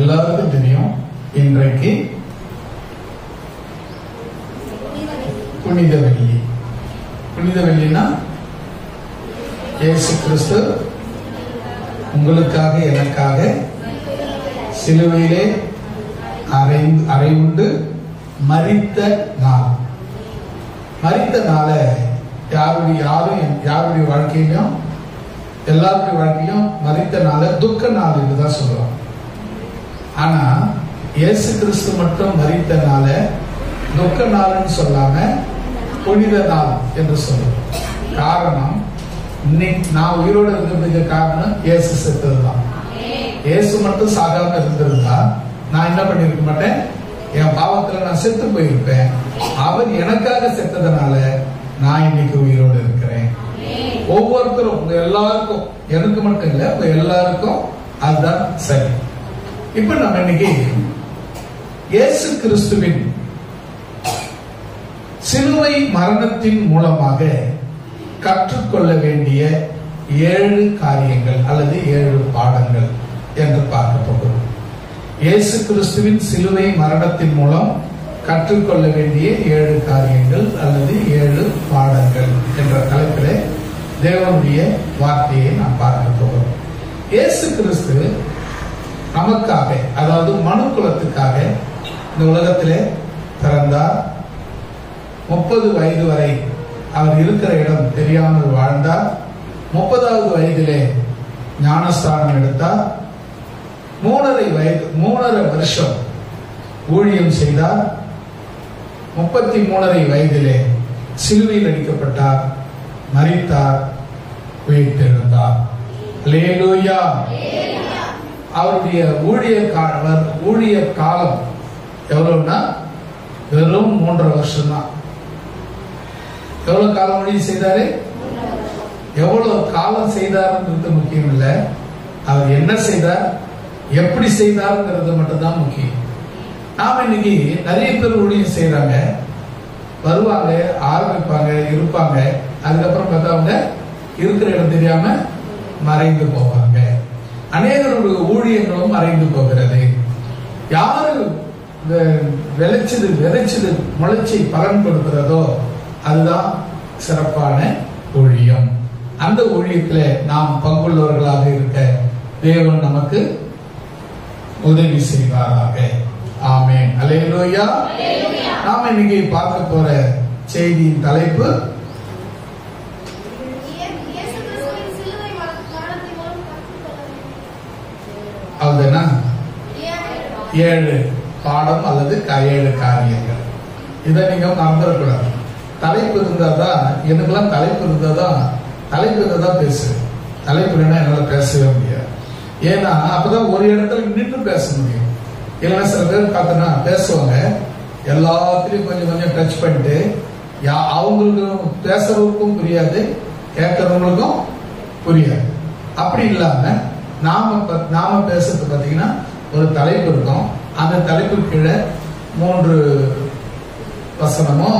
எல்லாருக்கும் தெரியும், இன்றைக்கு புனித வெள்ளி. புனித வெள்ளினா இயேசு கிறிஸ்து உங்களுக்காக எனக்காக சிலுவையிலே அறையுண்டு மரித்த நாள். மரித்த நாளை யாருடைய வாழ்க்கையிலும் எல்லாருடைய வாழ்க்கையிலும் மரித்த நாளை துக்க நாள் என்றுதான் சொல்றோம். ஆனா இயேசு கிறிஸ்து மட்டும் மரித்த நாளை துக்க நாள்னு சொல்லாம புனித நாள் என்று சொல்றோம். காரணம், இன்னைக்கு நான் உயிரோடு இருக்கிறதுக்கு காரணம் இயேசு செத்ததுதான். இயேசு மட்டும் சாகாம இருந்திருந்தா நான் என்ன பண்ணிருக்க மாட்டேன், என் பாவத்துல நான் செத்து போயிருப்பேன். அவர் எனக்காக செத்ததுனால நான் இன்னைக்கு உயிரோடு இருக்கிறேன். ஒவ்வொருத்தரும், உங்க எல்லாருக்கும், எனக்கு மட்டும் இல்ல, உங்க எல்லாருக்கும் அதுதான் சரி. இப்ப நம்ம இன்னைக்கு இயேசு கிறிஸ்துவின் சிலுவை மரணத்தின் மூலமாக கற்றுக்கொள்ள வேண்டிய 7 காரியங்கள் அல்லது 7 பாடங்கள் என்று பார்க்க போகிறோம். இயேசு கிறிஸ்துவின் சிலுவை மரணத்தின் மூலம் கற்றுக்கொள்ள வேண்டிய 7 காரியங்கள் அல்லது 7 பாடங்கள் என்ற தலைப்பிலே தேவனுடைய வார்த்தையை நாம் பார்க்க போகிறோம். இயேசு கிறிஸ்து நமக்காக, அதாவது மனு குலத்துக்காக இந்த உலகத்திலே பிறந்தார். 30 வயது வரை அவர் இருக்கிற இடம் தெரியாமல் வாழ்ந்தார். 30வது வயதிலே ஞானஸ்தானம் எடுத்தார். 3.5 வருஷம் ஊழியம் செய்தார். 33 வயதிலே சிலுவையில் அடிக்கப்பட்டார், மரித்தார், உயிர்த்தெழுந்தார். அல்லேலூயா. அவருடைய ஊழிய காலம் எவ்வளவுனா வெறும் 3.5 வருஷம் தான். எவ்வளவு காலம் ஊழியம் செய்தாரு, எவ்வளவு காலம் செய்தாருன்றது முக்கியம் இல்ல, அவர் என்ன செய்தார், எப்படி செய்தாருங்கிறது மட்டும்தான் முக்கியம். நாம இன்னைக்கு நிறைய பேர் ஊழியம் செய்யறாங்க, வருவாங்க, ஆரம்பிப்பாங்க, இருப்பாங்க, அதுக்கப்புறம் பார்த்தா அவங்க இருக்கிற இடம் தெரியாம மறைந்து போவாங்க. அநேகருடைய ஊழியங்களும் மறைந்து போகிறது. யாரு விளைச்சது முளைச்சி பலன் கொடுக்கிறதோ அதுதான் சிறப்பான ஊழியம். அந்த ஊழியத்துல நாம் பங்குள்ளவர்களாக இருக்க தேவன் நமக்கு உதவி செய்வாராக. ஆமென். அல்லேலூயா. நாம இன்னைக்கு பார்க்க போற செய்தியின் தலைப்பு அதுனா 7 பாடம் அல்லது 7 காரியங்கள். இதை நீங்க மறந்துடக்கூடாது. தலைப்பு இருந்தாதான், எனக்குலாம் தலைப்பு இருந்தாதான் பேசுவேன். தலைப்பு இல்லைன்னா என்னால பேசவே முடியாது. ஏன்னா அப்பதான் ஒரு இடத்துல நின்று பேச முடியும். இல்லைன்னா சில பேர் பார்த்தோன்னா பேசுவாங்க, எல்லாத்திலையும் கொஞ்சம் டச் பண்ணிட்டு அவங்களுக்கும் பேசுறவங்களுக்கும் புரியாது, கேட்கறவங்களுக்கும் புரியாது. அப்படி இல்லாம நாம பேசுறது பாத்தீங்கன்னா ஒரு தலைப்பு இருக்கும். அந்த தலைப்பு கீழே 3 வசனமோ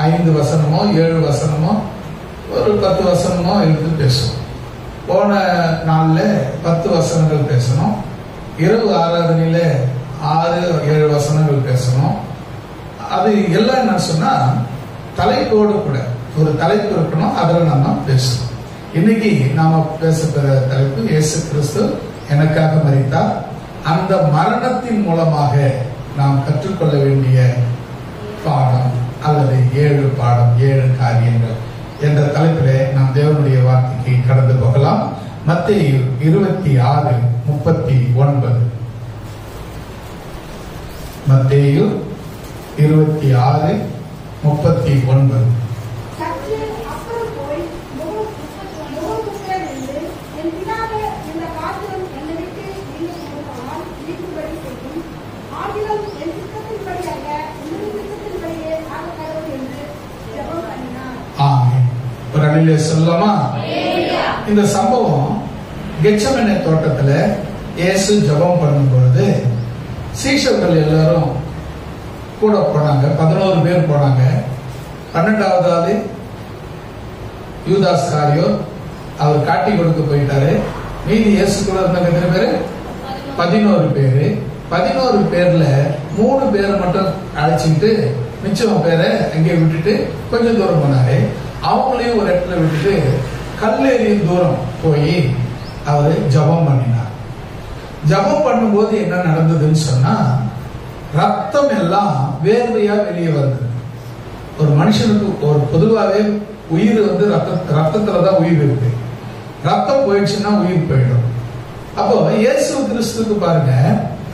5 வசனமோ 7 வசனமோ ஒரு 10 வசனமோ எடுத்து பேசுவோம். போன நாள்ல 10 வசனங்கள் பேசணும். இரவு ஆராதனையில 6-7 வசனங்கள் பேசணும். அது எல்லாம் என்ன சொன்னா தலைப்போடு கூட ஒரு தலைப்பு இருக்கணும், அதுல நம்ம பேசணும். இன்னைக்கு நாம பேசப்போற தலைப்பு இயேசு கிறிஸ்து எனக்காக மரித்தார். அந்த மரணத்தின் மூலமாக நாம் கற்றுக்கொள்ள வேண்டிய பாடம் அல்லது 7 பாடம், 7 காரியங்கள் என்ற தலைப்பிலே நாம் தேவனுடைய வார்த்தைக்கு கடந்து போகலாம். மத்தேயு 26:39. மத்தேயு 26:39. சொல்லலாமா? இந்த சம்பவம் கெத்செமனே தோட்டத்துல இயேசு ஜெபம் பண்ணும் பொழுது சீஷர்கள் எல்லாரும் கூட போனாங்க. 11 பேர் போனாங்க. 12வது யூதாஸ் காரியோத் அவர் காட்டி கொடுக்க போயிட்டாரு. மீதி இயேசு கூட இருந்தவங்க எத்தனை பேரு? 11 பேரு. 11 பேர்ல 3 பேரை மட்டும் அழைச்சிட்டு மிச்சம் பேரை அங்கே விட்டுட்டு கொஞ்சம் தூரம் போனாரு. அவங்களையும் ஒரு இடத்துல விட்டுட்டு கல்லெறியும் தூரம் போய் அவரு ஜபம் பண்ணினார். ஜபம் பண்ணும்போது என்ன நடந்ததுன்னு சொன்னா, ரத்தம் எல்லாம் வேர்வையா வெளியே வந்தது. ஒரு மனுஷனுக்கு ஒரு பொதுவாகவே உயிர் ரத்தத்துலதான் உயிர் இருக்கு. ரத்தம் போயிடுச்சுன்னா உயிர் போயிடும். அப்போ இயேசு கிறிஸ்துக்கு பாருங்க,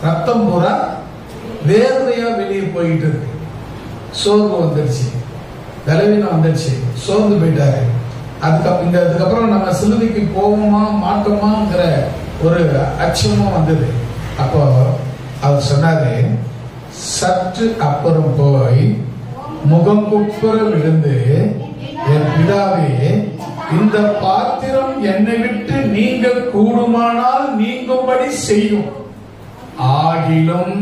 ரத்தம் பூரா வேர்வையா வெளியே போயிட்டு இருக்கு. சோர்வு வந்துருச்சு, பலவீனம் வந்துருச்சு, சோர்ந்து போயிட்டாரு. அதுக்கப்புறம் நம்ம சிலுவைக்கு போவோமா மாட்டோமாங்கிற ஒரு அச்சமும் வந்தது. அப்போ அவர் சொன்னாரு, சற்று அப்புறம் போய் முகம் குப்புற விழுந்து, என் பிதாவே, இந்த பாத்திரம் என்னை விட்டு நீங்க கூடுமானால் நீங்கும்படி செய்யும், ஆகிலும்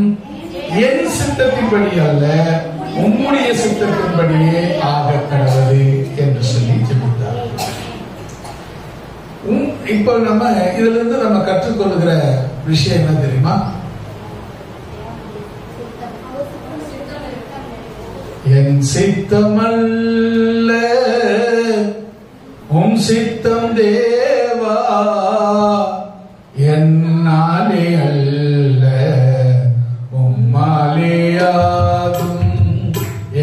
என் சித்தத்தின்படி அல்ல உம்முடைய சித்தத்தின்படியே ஆக கடவுளே என்று சொல்லி ஜெபித்தார். இப்ப நம்ம இதுல இருந்து நம்ம கற்றுக்கொள்கிற விஷயம் என்ன தெரியுமா? என் சித்தமல்ல உம் சித்தம் தேவா, என்னாலே அல்ல உம்மாலேயாகும்.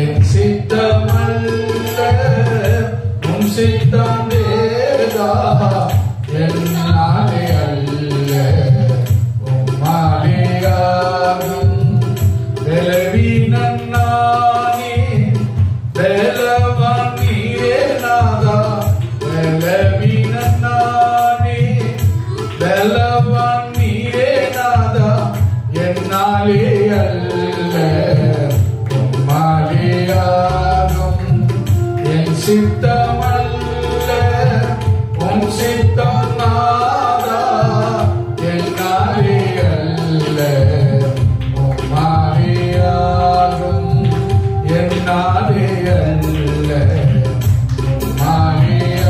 என் சித்தமல்ல உம் சித்தம் தேவா, என்னாலே அல்ல உம்மாலேயாகும். பலவீனன் நானே, பலவான் நீரே நாதா. பலவீனன் நானே, பலவான் நீரே நாதா. என்னாலே அல்ல உம்மாலேயாகும். என் சித்தமல்ல உம் சித்தம் நாதா. என்னாலே அல்ல உம்மாலேயாகும். என்னாலே அல்ல உம்மாலேயாகும்.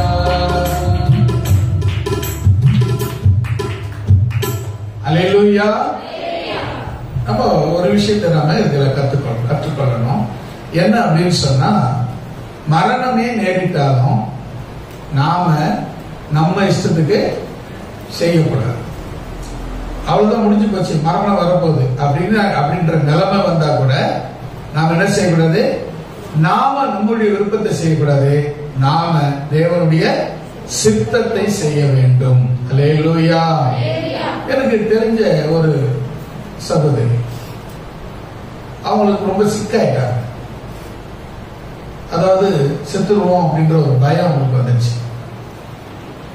அல்லேலூயா. நம்ம ஒரு விஷயத்தை நாம இதுல கற்றுக்கொள்ளணும். என்ன அப்படின்னு சொன்னா, மரணமே நேரிட்டாலும் நாம நம்ம இஷ்டத்துக்கு செய்யக்கூடாது. அவ்வளவுதான், முடிஞ்சு போச்சு, மரணம் வரப்போகுது அப்படின்ற நிலைமை வந்தா கூட நாம என்ன செய்யக்கூடாது? நாம நம்முடைய விருப்பத்தை செய்யக்கூடாது. நாம தேவனுடைய சித்தத்தை செய்ய வேண்டும். அல்லேலூயா. எனக்கு தெரிஞ்ச ஒரு சகோதரி, அவங்களுக்கு ரொம்ப சிக்காயிட்டாங்க. அதாவது செத்துருவோம் அப்படின்ற ஒரு பயம் அவங்களுக்கு வந்துச்சு.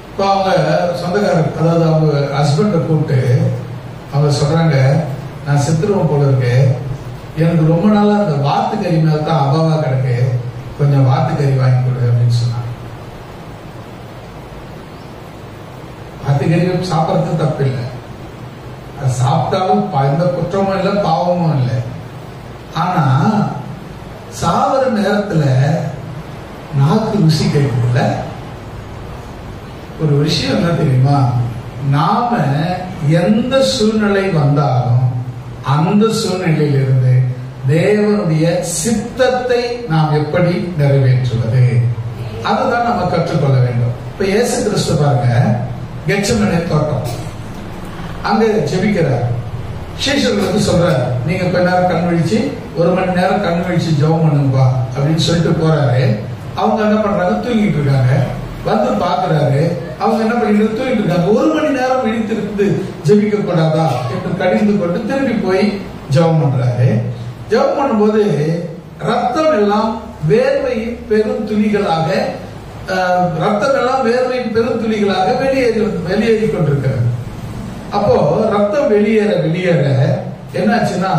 இப்போ அவங்க சொந்தக்காரர், அதாவது அவங்க ஹஸ்பண்டை கூப்பிட்டு அவங்க சொல்றாங்க, நான் செத்துருவோம் போல இருக்கு, எனக்கு ரொம்ப நாளா அந்த வாத்துக்கறி மேல தான் அபாவா கிடக்கு, கொஞ்சம் வாத்துக்கறி வாங்கி கொடு அப்படின்னு சொன்னாங்க. வாத்துக்கறி சாப்பிட்றது தப்பு இல்லை, அது சாப்பிட்டாலும் எந்த குற்றமும் இல்லை பாவமும் இல்லை. ஆனா சாவர நேரத்துல நாக்கு ருசி கேட்குதுல்ல. ஒரு விஷயம் என்ன தெரியுமா? நாம எந்த சூழ்நிலை வந்தாலும் அந்த சூழ்நிலையிலிருந்து தேவனுடைய சித்தத்தை நாம் எப்படி நிறைவேற்றுவது, அதுதான் நம்ம கற்றுக்கொள்ள வேண்டும். இப்ப இயேசு கிறிஸ்து பாருங்க, கெத்செமனே தோட்டம், அங்க ஜெபிக்கிறார். சீஷர்களுக்கு சொல்றாரு, நீங்க கொஞ்ச நேரம் கண் விழிச்சு 1 மணி நேரம் கண் விழிச்சு ஜெபம் பண்ணுங்கப்பா அப்படின்னு சொல்லிட்டு போறாரு. அவங்க என்ன பண்றாங்க? தூங்கிட்டு இருக்காங்க. வந்து பாக்குறாரு, அவங்க என்ன பண்ணிட்டு தூங்கிட்டு இருக்காங்க. 1 மணி நேரம் விழித்திருந்து ஜெபிக்க கூடாதா என்று கடிந்து கொண்டு திரும்பி போய் ஜெபம் பண்றாரு. ஜெபம் பண்ணும்போது ரத்தம் எல்லாம் வேர்வையின் பெரும் துளிகளாக, ரத்தம் எல்லாம் வேர்வையின் பெரும் துளிகளாக வெளியேறி கொண்டிருக்கிறது. அப்போ ரத்தம் வெளியேற வெளியேற என்னாச்சுன்னா,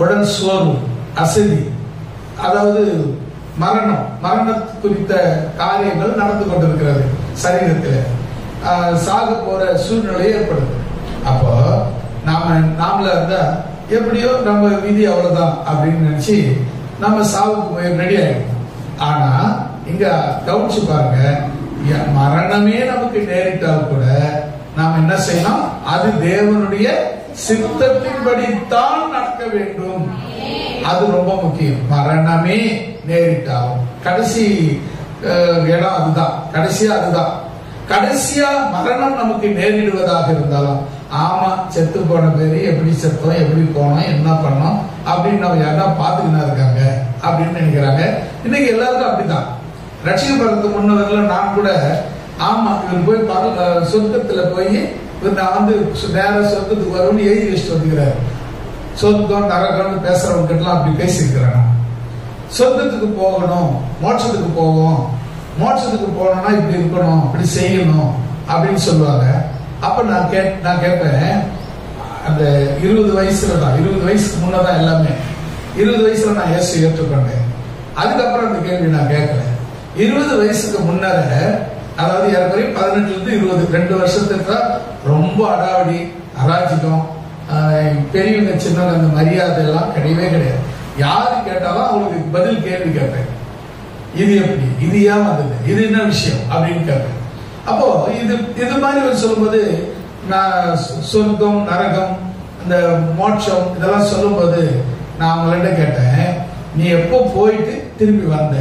உடல் சோர்வு, அசதி, அதாவது மரணம் குறித்த காரியங்கள் நடந்து கொண்டிருக்கிறது சரீரத்தில். சாக போற சூழ்நிலை ஏற்படுது. அப்போ நாமள இருந்தா எப்படியோ நம்ம விதி அவ்வளவுதான் அப்படின்னு நினைச்சு நம்ம சாவுக்கு ரெடி ஆயிடும். ஆனா இங்க கவனிச்சு பாருங்க, மரணமே நமக்கு நேரிட்டால் கூட நாம் என்ன செய்யலாம்? அது தேவனுடைய சித்தத்தின்படித்தான் நடக்க வேண்டும். அது ரொம்ப முக்கியம். மரணமே நேரிட்டாலும் கடைசி இடம் அதுதான், கடைசியா அதுதான். கடைசியா மரணம் நமக்கு நேரிடுவதாக இருந்தாலும், ஆமா செத்து போன பேரு எப்படி செத்தோம், எப்படி போனோம், என்ன பண்ணோம் அப்படின்னு நம்ம யாரா பாத்துக்கினா இருக்காங்க அப்படின்னு நினைக்கிறாங்க. இன்னைக்கு எல்லாருக்கும் அப்படிதான். ரட்சிக்கப்படுறதுக்கு முன்னவர்கள நான் கூட, ஆமா இவர் போய் சொர்க்கத்துல போய் நான் வந்து நேர சொர்க்கத்துக்கு வரும்னு எழுதி வச்சுட்டு வந்துக்கிறாரு. சொர்க்கம் நரகம்னு பேசுறவங்க எல்லாம் அப்படி பேசியிருக்கிறாங்க. சொர்க்கத்துக்கு போகணும், மோட்சத்துக்கு போவோம், மோட்சத்துக்கு போனோம்னா இப்படி இருக்கணும், இப்படி செய்யணும் அப்படின்னு சொல்லுவாங்க. அப்ப நான் கேட்பேன், அந்த 20 வயசுல தான், 20 வயசுக்கு முன்னதான் எல்லாமே. 20 வயசுல நான் இயேசு ஏற்றுக்கொண்டேன். அதுக்கப்புறம் அந்த கேள்வி நான் கேட்கல. 20 வயசுக்கு முன்னர, அதாவது ஏற்கனவே 18 இருந்து 20, 2 வருஷத்துக்கு ரொம்ப அடாவடி, அராஜிகம், பெரியவங்க சின்னவங்க அந்த மரியாதை எல்லாம் கிடையவே கிடையாது. யாரு கேட்டாலும் அவங்களுக்கு பதில் கேள்வி கேட்பேன். இது எப்படி, இது ஏன் வந்தது, இது என்ன விஷயம் அப்படின்னு கேட்பேன். அப்போ இது மாதிரி சொல்லும்போது, நான் சொர்க்கம் நரகம் இந்த மோட்சம் இதெல்லாம் சொல்லும்போது நான் அவங்கள்ட்ட கேட்டேன், நீ எப்போ போயிட்டு திரும்பி வந்த,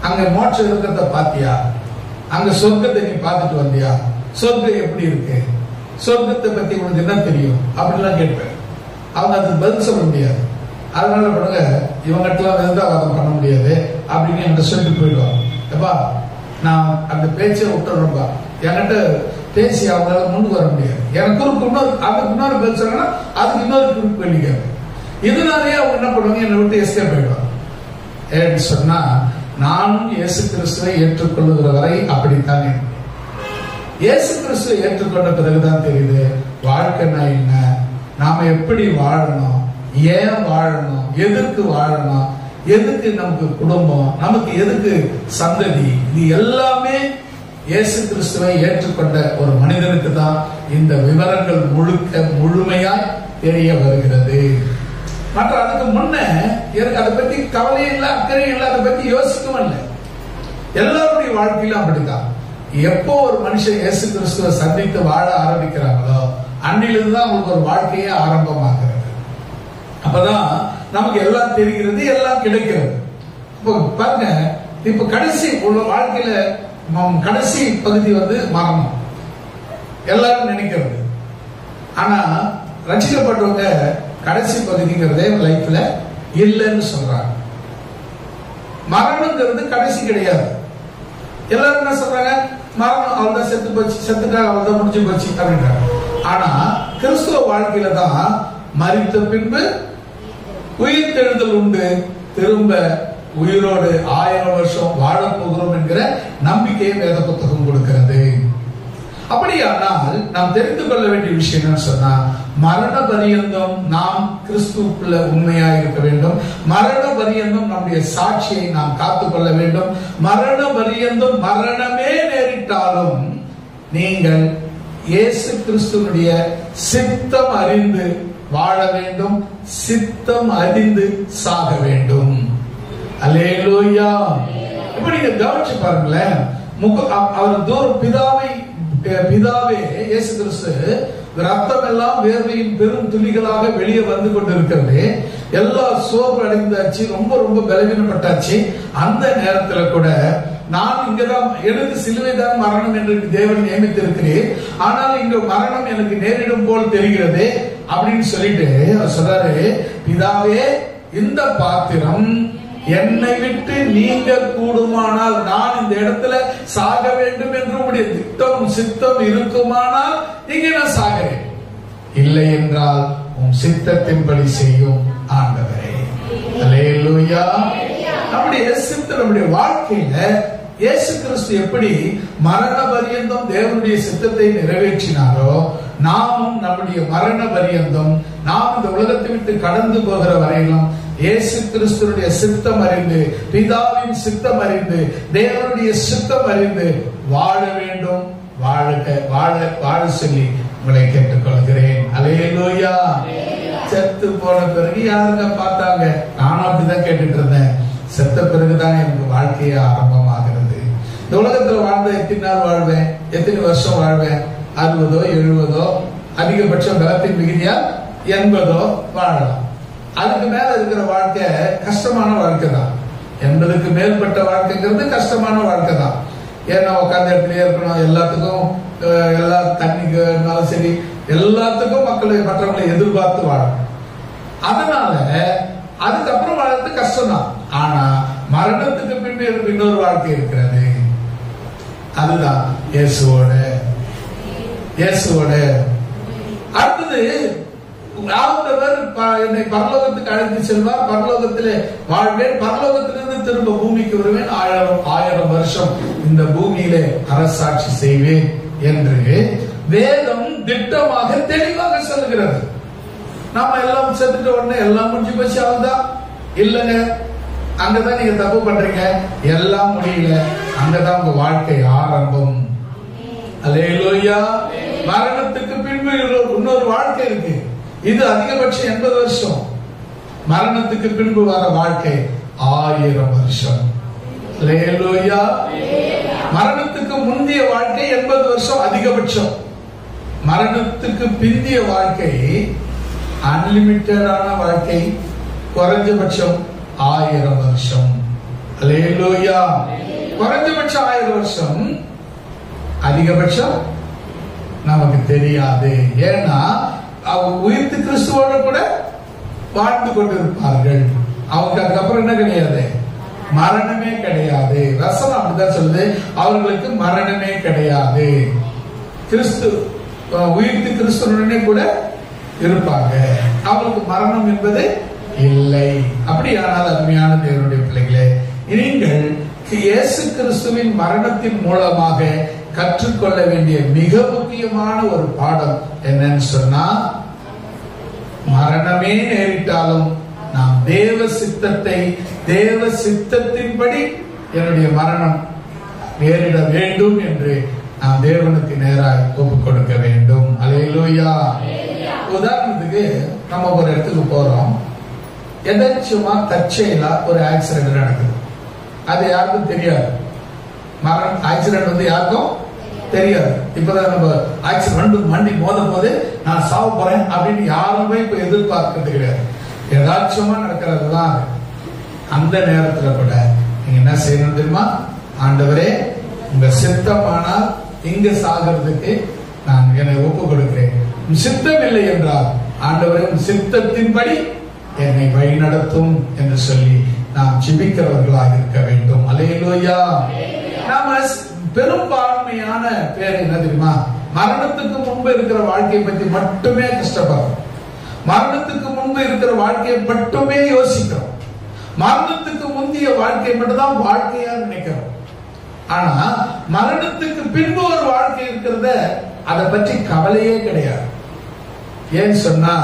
அங்க மோட்சம் இருக்கிறத பாத்தியா, அங்க சொர்க்கத்தை நீ பார்த்துட்டு வந்தியா, சொர்க்கம் எப்படி இருக்கு, சொர்க்கத்தை பத்தி உனக்கு என்ன தெரியும் அப்படின்லாம் கேட்பேன். அவங்க அதுக்கு பதில் சொல்ல முடியாது. அதனால பண்ணுங்க, இவங்ககிட்டலாம் விருந்தாவாதம் பண்ண முடியாது அப்படின்னு என்கிட்ட சொல்லிட்டு போயிடுவாங்க. எப்பா நான் அந்த பேச்சை விட்டுறேன்பா, என்கிட்ட பேசி அவங்களால முன்னுக்கு வர முடியாது. எனக்கு அதுக்கு இன்னொரு பதில் சொன்னா அதுக்கு இன்னொரு குறுக்கு பண்ணிக்காங்க. இதனாலேயே அவங்க என்ன பண்ணுவாங்க, என்னை விட்டு எஸ்கேப் போயிடுவாங்க. ஏன்னு சொன்னா, நானும் இயேசு கிறிஸ்துவை ஏற்றுக்கொள்ளுகிற வரை அப்படித்தான். இயேசு கிறிஸ்துவை ஏற்றுக்கொண்ட பிறகுதான் தெரியுது வாழ்க்கைனா என்ன, நாம எப்படி வாழணும், ஏன் வாழணும், எதற்கு வாழணும், எதுக்கு நமக்கு குடும்பம், நமக்கு எதுக்கு சந்ததி, இது எல்லாமே இயேசு கிறிஸ்துவை ஏற்றுக்கொண்ட ஒரு மனிதனுக்கு தான் இந்த விவரங்கள் முழுமையாய் தெரிய வருகிறது. மற்ற அதுக்கு முன்ன எனக்கு அதை பத்தி கவலை இல்லை, அக்கறை இல்லை, அதை பத்தி யோசிக்கவும் இல்லை. எல்லாருடைய வாழ்க்கையிலும் அப்படித்தான். எப்போ ஒரு மனுஷன் இயேசு கிறிஸ்துவை சந்தித்து வாழ ஆரம்பிக்கிறாங்களோ அன்னிலிருந்து தான் அவங்களுக்கு ஒரு வாழ்க்கையே ஆரம்பமாகிறது. அப்பதான் நமக்கு எல்லாம் தெரிகிறது, எல்லாம் கிடைக்கிறது. இப்போ பாருங்க, இப்ப கடைசி வாழ்க்கையில கடைசி பகுதி வந்து மரணம், எல்லாரும் நினைக்கிறது. ஆனா ரட்சிக்கப்பட்டவங்க கடைசி பகுதிங்கிறதே லைஃப்ல இல்லைன்னு சொல்றாங்க. மரணம்ங்கிறது கடைசி கிடையாது. எல்லாரும் என்ன சொல்றாங்க, மரணம் அவள்தான் செத்து போச்சு, செத்துட்டாங்க, அவள்தான் முடிஞ்சு போச்சு அப்படின்றாங்க. ஆனா கிறிஸ்துவ வாழ்க்கையில தான் மரித்த பின்பு உயிர்த்தெழுதல் உண்டு, திரும்ப உயிரோடு 1000 வருஷம் வாழப் போகிறோம் என்கிற நம்பிக்கையை வேத புத்தகம் கொடுக்கிறது. அப்படியானால் நாம் தெரிந்து கொள்ள வேண்டிய விஷயம் என்னன்னு சொன்னா, மரண பரியந்தம் நாம் கிறிஸ்துவுக்குள்ள உண்மையா இருக்க வேண்டும். மரண பரியந்தம் நம்முடைய சாட்சியை நாம் காத்துக்கொள்ள வேண்டும். மரண பரியந்தம் மரணமே நேரிட்டாலும் நீங்கள் இயேசு கிறிஸ்துவனுடைய சித்தம் அறிந்து வாழ வேண்டும், சித்தம் அறிந்து சாக வேண்டும். அல்லேலூயா. இப்ப நீங்க கவனிச்சு பாருங்களேன், அவர் தூரம் பிதாவே இயேசு கிறிஸ்து ரத்தம் எல்லாம் வேர்வையின் பெரும் துளிகளாக வெளியே வந்து கொண்டிருக்கிறது. எல்லா சோர்வு அடைந்தாச்சு, ரொம்ப ரொம்ப பலவீனப்பட்டாச்சு. அந்த நேரத்துல கூட நான் இங்கதான், எனக்கு சிலுவைதான் மரணம் என்று தேவன் நியமித்திருக்கிறேன், ஆனால் இங்க மரணம் எனக்கு நேரிடும் போல் தெரிகிறது அப்படின்னு சொல்லிட்டு அவர் சொல்றாரு, பிதாவே இந்த பாத்திரம் என்னை விட்டு நீங்க கூடுமானால் நான் இந்த இடத்துல சாக வேண்டும் என்று உங்களுடைய திட்டம் சித்தம் இருக்குமானால் இங்கே நான் சாகிறேன், இல்லை என்றால் உன் சித்தத்தின்படி செய்யும் ஆண்டவரே. அல்லேலூயா. நம்முடைய சித்தம், நம்முடைய வாழ்க்கையில இயேசு கிறிஸ்து எப்படி மரண பரியந்தம் தேவனுடைய சித்தத்தை நிறைவேற்றினாரோ, நாமும் நம்முடைய மரண பரியந்தம், நாம் இந்த உலகத்தை விட்டு கடந்து போகிற வரையிலும் இயேசு கிறிஸ்துடைய சித்தம் அறிந்து, பிதாவின் சித்தம் அறிந்து, தேவனுடைய சித்தம் அறிந்து வாழ வேண்டும். வாழ சொல்லி உங்களை கேட்டுக்கொள்கிறேன். அல்லேலூயா. செத்து போன பிறகு யாருங்க பார்த்தாங்க? நானும் அப்படிதான் கேட்டுட்டு இருந்தேன். செத்த பிறகுதான் எனக்கு வாழ்க்கையே ஆரம்பமாகிறது. இந்த உலகத்துல வாழ்ந்த எத்தனை நாள் வாழ்வேன், எத்தனை வருஷம் வாழ்வேன், 60ஓ 70ஓ அதிகபட்ச பலத்தின் மிகுதியா 80 வாழலாம். அதுக்கு மேல இருக்கிற வாழ்க்கை கஷ்டமான வாழ்க்கை தான். 80க்கு மேற்பட்ட வாழ்க்கைங்கிறது கஷ்டமான வாழ்க்கை தான். ஏன்னா உட்கார்ந்த இடத்துலயே இருக்கணும், எல்லாத்துக்கும் எல்லா தண்ணிக்குனாலும் சரி எல்லாத்துக்கும் மற்றவங்களை எதிர்பார்த்து வாழணும். அதனால அதுக்கப்புறம் வாழ்றது கஷ்டம் தான். ஆனா மரணத்துக்கு பின்பு இன்னொரு வாழ்க்கை இருக்கிறது. அதுதான் இயேசுவோட. அடுத்தது ஆண்டவர் என்னை பரலோகத்துக்கு அழைத்து செல்வார், பரலோகத்திலே வாழ்வேன், பரலோகத்திலிருந்து திரும்ப பூமிக்கு வருவேன், 1000 வருஷம் இந்த பூமியிலே அரசாட்சி செய்வேன் என்று வேதம் திட்டமாக தெளிவாக சொல்லுகிறது. நாம எல்லாம் செத்துட்ட உடனே எல்லாம் முடிஞ்சு போச்சு அவ்வளவுதான் இல்லங்க. அங்கதான் நீங்க தப்பு பண்றீங்க. எல்லாம் முடியல, அங்கதான் உங்க வாழ்க்கை ஆரம்பம். அல்லேலூயா. மரணத்துக்கு பின்பு இன்னொரு வாழ்க்கை இருக்கு. இது அதிகபட்சம் 80 வருஷம். மரணத்துக்கு பின்பு வர வாழ்க்கை 1000 வருஷம். அல்லேலூயா. மரணத்துக்கு முந்தைய வாழ்க்கை 80 வருஷம் அதிகபட்சம். மரணத்துக்கு பிந்திய வாழ்க்கை அன்லிமிட்டடான வாழ்க்கை, குறைஞ்சபட்சம் 1000 வருஷம். அல்லேலூயா. குறைஞ்சபட்சம் 1000 வருஷம், அதிகபட்சம் நமக்கு தெரியாது. ஏன்னா அவங்க உயிர்த்து கிறிஸ்துவோட கூட வாழ்ந்து கொண்டிருப்பார்கள். அவங்க அதுக்கப்புறம் என்ன கிடையாது, மரணமே கிடையாது. வசனம் அப்படிதான் சொல்லுது, அவர்களுக்கு மரணமே கிடையாது. கிறிஸ்து உயிர்த்து கிறிஸ்துவனுடனே கூட இருப்பாங்க, அவங்களுக்கு மரணம் என்பது இல்லை. அப்படியானால் அருமையான தேவனுடைய பிள்ளைகளே, நீங்கள் இயேசு கிறிஸ்துவின் மரணத்தின் மூலமாக கற்றுக்கொள்ள வேண்டிய மிக முக்கியமான ஒரு பாடம் என்னன்னு சொன்னா, மரணமே நேரிட்டாலும் நாம் தேவ சித்தத்தின்படி என்னுடைய மரணம் நேரிட வேண்டும் என்று நாம் தேவனுக்கு நேராக ஒப்புக் கொடுக்க வேண்டும். அல்லேலூயா. உதாரணத்துக்கு நம்ம ஒரு இடத்துக்கு போறோம், எதாச்சுமா தற்செயலா ஒரு ஆக்சிடென்ட் நடக்குது. அது யாருக்கும் தெரியாது. ஆக்சிடென்ட் வந்து யாருக்கும் தெரியாது. இப்பதான் நம்ம ஆக்சிடென்ட் வண்டி மோத போது நான் சாவ போறேன் அப்படின்னு யாருமே இப்ப எதிர்பார்க்கிறது கிடையாது. ஏதாச்சுமா நடக்கிறதுதான். அந்த நேரத்துல கூட நீங்க என்ன செய்யணும் தெரியுமா? ஆண்டவரே, உங்க சித்தமானால் இங்க சாகிறதுக்கு நான் என்னை ஒப்புக் கொடுக்கிறேன். சித்தம் இல்லை என்றால் ஆண்டவரே சித்தத்தின்படி என்னை வழி நடத்தும் என்று சொல்லி நாம் ஜெபிக்கிறவர்களாக இருக்க வேண்டும். அல்லேலூயா. நாம பெரும்பான்மையான பேர் என்ன தெரியுமா? மரணத்துக்கு முன்பு இருக்கிற வாழ்க்கையை பற்றி மட்டுமே கஷ்டப்படுறோம். மரணத்துக்கு முன்பு இருக்கிற வாழ்க்கையை மட்டுமே யோசிக்கிறோம். மரணத்துக்கு முந்தைய வாழ்க்கையை மட்டும்தான் வாழ்க்கையா நினைக்கிறோம். ஆனா மரணத்துக்கு பின்பு ஒரு வாழ்க்கை இருக்கிறத அதை பற்றி கவலையே கிடையாது. ஏன்னு சொன்னா